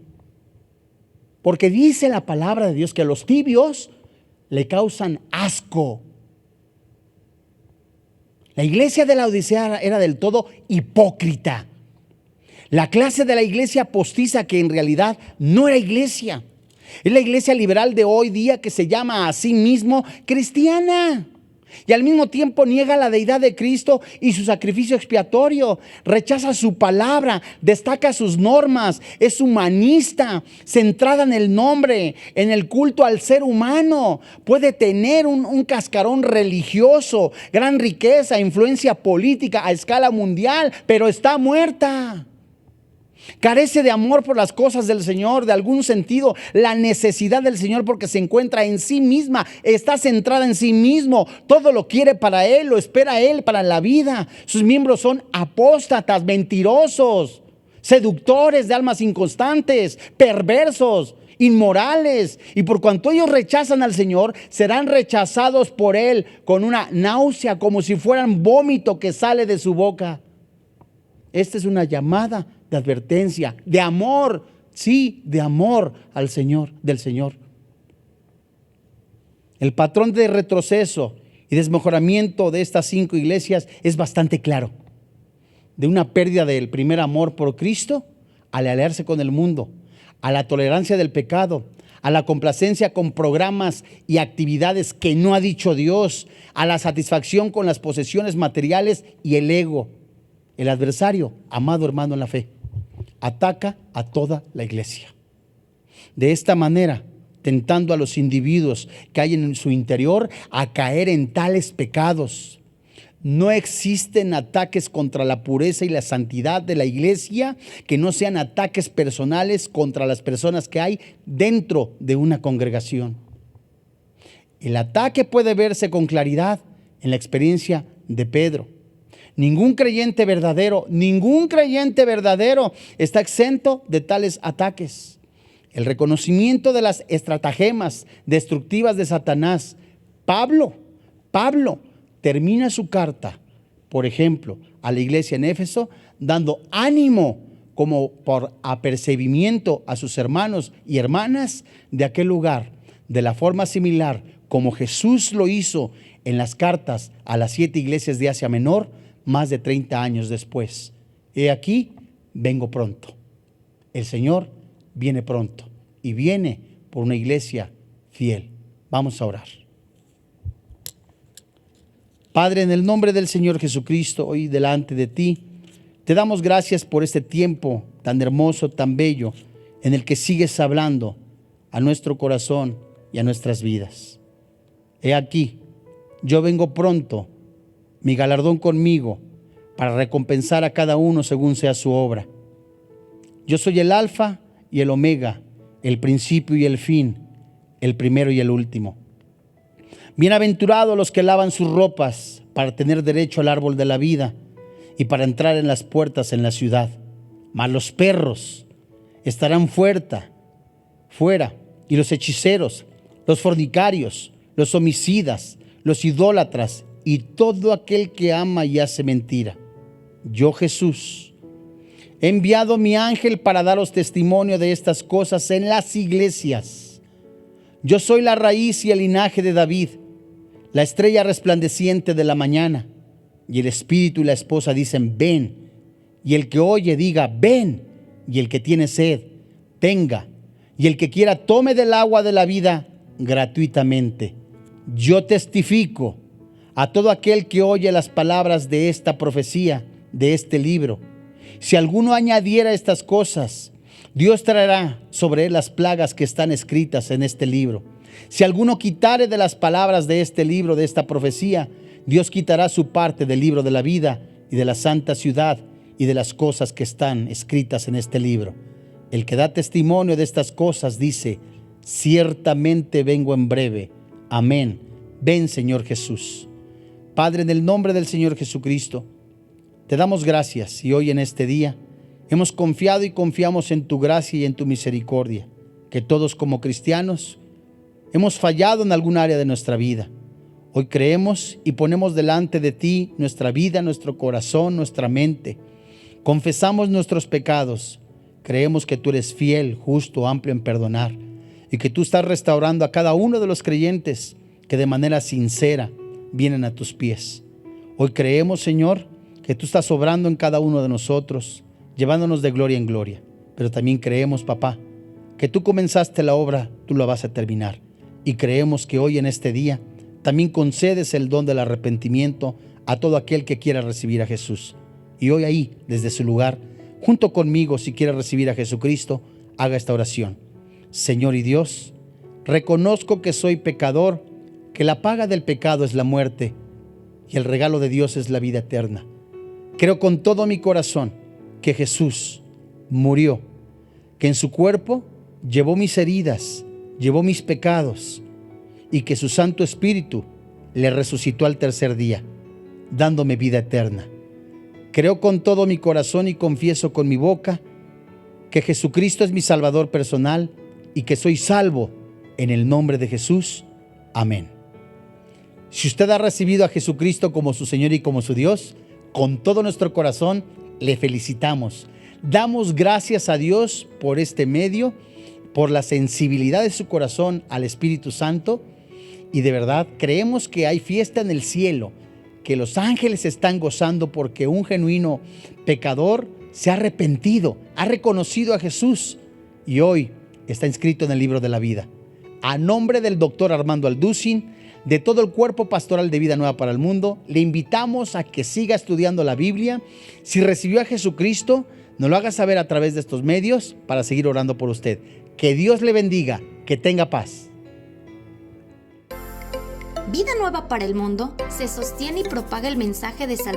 Porque dice la palabra de Dios que los tibios le causan asco. La iglesia de la Odisea era del todo hipócrita. La clase de la iglesia postiza que en realidad no era iglesia. Es la iglesia liberal de hoy día que se llama a sí mismo cristiana. Y al mismo tiempo niega la deidad de Cristo y su sacrificio expiatorio. Rechaza su palabra, destaca sus normas, es humanista, centrada en el nombre, en el culto al ser humano. Puede tener un cascarón religioso, gran riqueza, influencia política a escala mundial, pero está muerta. Carece de amor por las cosas del Señor, de algún sentido, la necesidad del Señor porque se encuentra en sí misma, está centrada en sí mismo, todo lo quiere para Él, lo espera Él para la vida. Sus miembros son apóstatas, mentirosos, seductores de almas inconstantes, perversos, inmorales, y por cuanto ellos rechazan al Señor, serán rechazados por Él con una náusea, como si fueran vómito que sale de su boca. Esta es una llamada de advertencia, de amor, sí, de amor al Señor, del Señor. El patrón de retroceso y desmejoramiento de estas 5 iglesias es bastante claro. De una pérdida del primer amor por Cristo, al aliarse con el mundo, a la tolerancia del pecado, a la complacencia con programas y actividades que no ha dicho Dios, a la satisfacción con las posesiones materiales y el ego. El adversario, amado hermano en la fe, ataca a toda la iglesia. De esta manera, tentando a los individuos que hay en su interior a caer en tales pecados. No existen ataques contra la pureza y la santidad de la iglesia que no sean ataques personales contra las personas que hay dentro de una congregación. El ataque puede verse con claridad en la experiencia de Pedro. Ningún creyente verdadero está exento de tales ataques. El reconocimiento de las estratagemas destructivas de Satanás. Pablo termina su carta, por ejemplo, a la iglesia en Éfeso, dando ánimo como por apercibimiento a sus hermanos y hermanas de aquel lugar, de la forma similar como Jesús lo hizo en las cartas a las 7 iglesias de Asia Menor, más de 30 años después. He aquí, vengo pronto. El Señor viene pronto y viene por una iglesia fiel. Vamos a orar. Padre, en el nombre del Señor Jesucristo, hoy delante de ti, te damos gracias por este tiempo tan hermoso, tan bello, en el que sigues hablando a nuestro corazón y a nuestras vidas. He aquí, yo vengo pronto, mi galardón conmigo, para recompensar a cada uno según sea su obra. Yo soy el Alfa y el Omega, el principio y el fin, el primero y el último. Bienaventurados los que lavan sus ropas para tener derecho al árbol de la vida y para entrar en las puertas en la ciudad. Mas los perros estarán fuera, y los hechiceros, los fornicarios, los homicidas, los idólatras y todo aquel que ama y hace mentira. Yo, Jesús, he enviado mi ángel para daros testimonio de estas cosas en las iglesias. Yo soy la raíz y el linaje de David, la estrella resplandeciente de la mañana. Y el espíritu y la esposa dicen, ven. Y el que oye diga, ven. Y el que tiene sed, venga. Y el que quiera tome del agua de la vida gratuitamente. Yo testifico a todo aquel que oye las palabras de esta profecía, de este libro. Si alguno añadiera estas cosas, Dios traerá sobre él las plagas que están escritas en este libro. Si alguno quitare de las palabras de este libro, de esta profecía, Dios quitará su parte del libro de la vida y de la santa ciudad y de las cosas que están escritas en este libro. El que da testimonio de estas cosas dice, ciertamente vengo en breve. Amén. Ven, Señor Jesús. Padre, en el nombre del Señor Jesucristo, te damos gracias y hoy en este día hemos confiado y confiamos en tu gracia y en tu misericordia, que todos como cristianos hemos fallado en algún área de nuestra vida. Hoy creemos y ponemos delante de ti nuestra vida, nuestro corazón, nuestra mente. Confesamos nuestros pecados. Creemos que tú eres fiel, justo, amplio en perdonar y que tú estás restaurando a cada uno de los creyentes que de manera sincera vienen a tus pies. Hoy creemos, Señor, que tú estás obrando en cada uno de nosotros, llevándonos de gloria en gloria. Pero también creemos, papá, que tú comenzaste la obra, tú la vas a terminar. Y creemos que hoy en este día también concedes el don del arrepentimiento a todo aquel que quiera recibir a Jesús. Y hoy ahí, desde su lugar, junto conmigo, si quiere recibir a Jesucristo, haga esta oración. Señor y Dios, reconozco que soy pecador, que la paga del pecado es la muerte y el regalo de Dios es la vida eterna. Creo con todo mi corazón que Jesús murió, que en su cuerpo llevó mis heridas, llevó mis pecados y que su Santo Espíritu le resucitó al tercer día, dándome vida eterna. Creo con todo mi corazón y confieso con mi boca que Jesucristo es mi Salvador personal y que soy salvo en el nombre de Jesús. Amén. Si usted ha recibido a Jesucristo como su Señor y como su Dios, con todo nuestro corazón le felicitamos. Damos gracias a Dios por este medio, por la sensibilidad de su corazón al Espíritu Santo, y de verdad creemos que hay fiesta en el cielo, que los ángeles están gozando porque un genuino pecador se ha arrepentido, ha reconocido a Jesús y hoy está inscrito en el libro de la vida. A nombre del doctor Armando Alducin, de todo el cuerpo pastoral de Vida Nueva para el Mundo, le invitamos a que siga estudiando la Biblia. Si recibió a Jesucristo, nos lo haga saber a través de estos medios para seguir orando por usted. Que Dios le bendiga, que tenga paz. Vida Nueva para el Mundo se sostiene y propaga el mensaje de salvación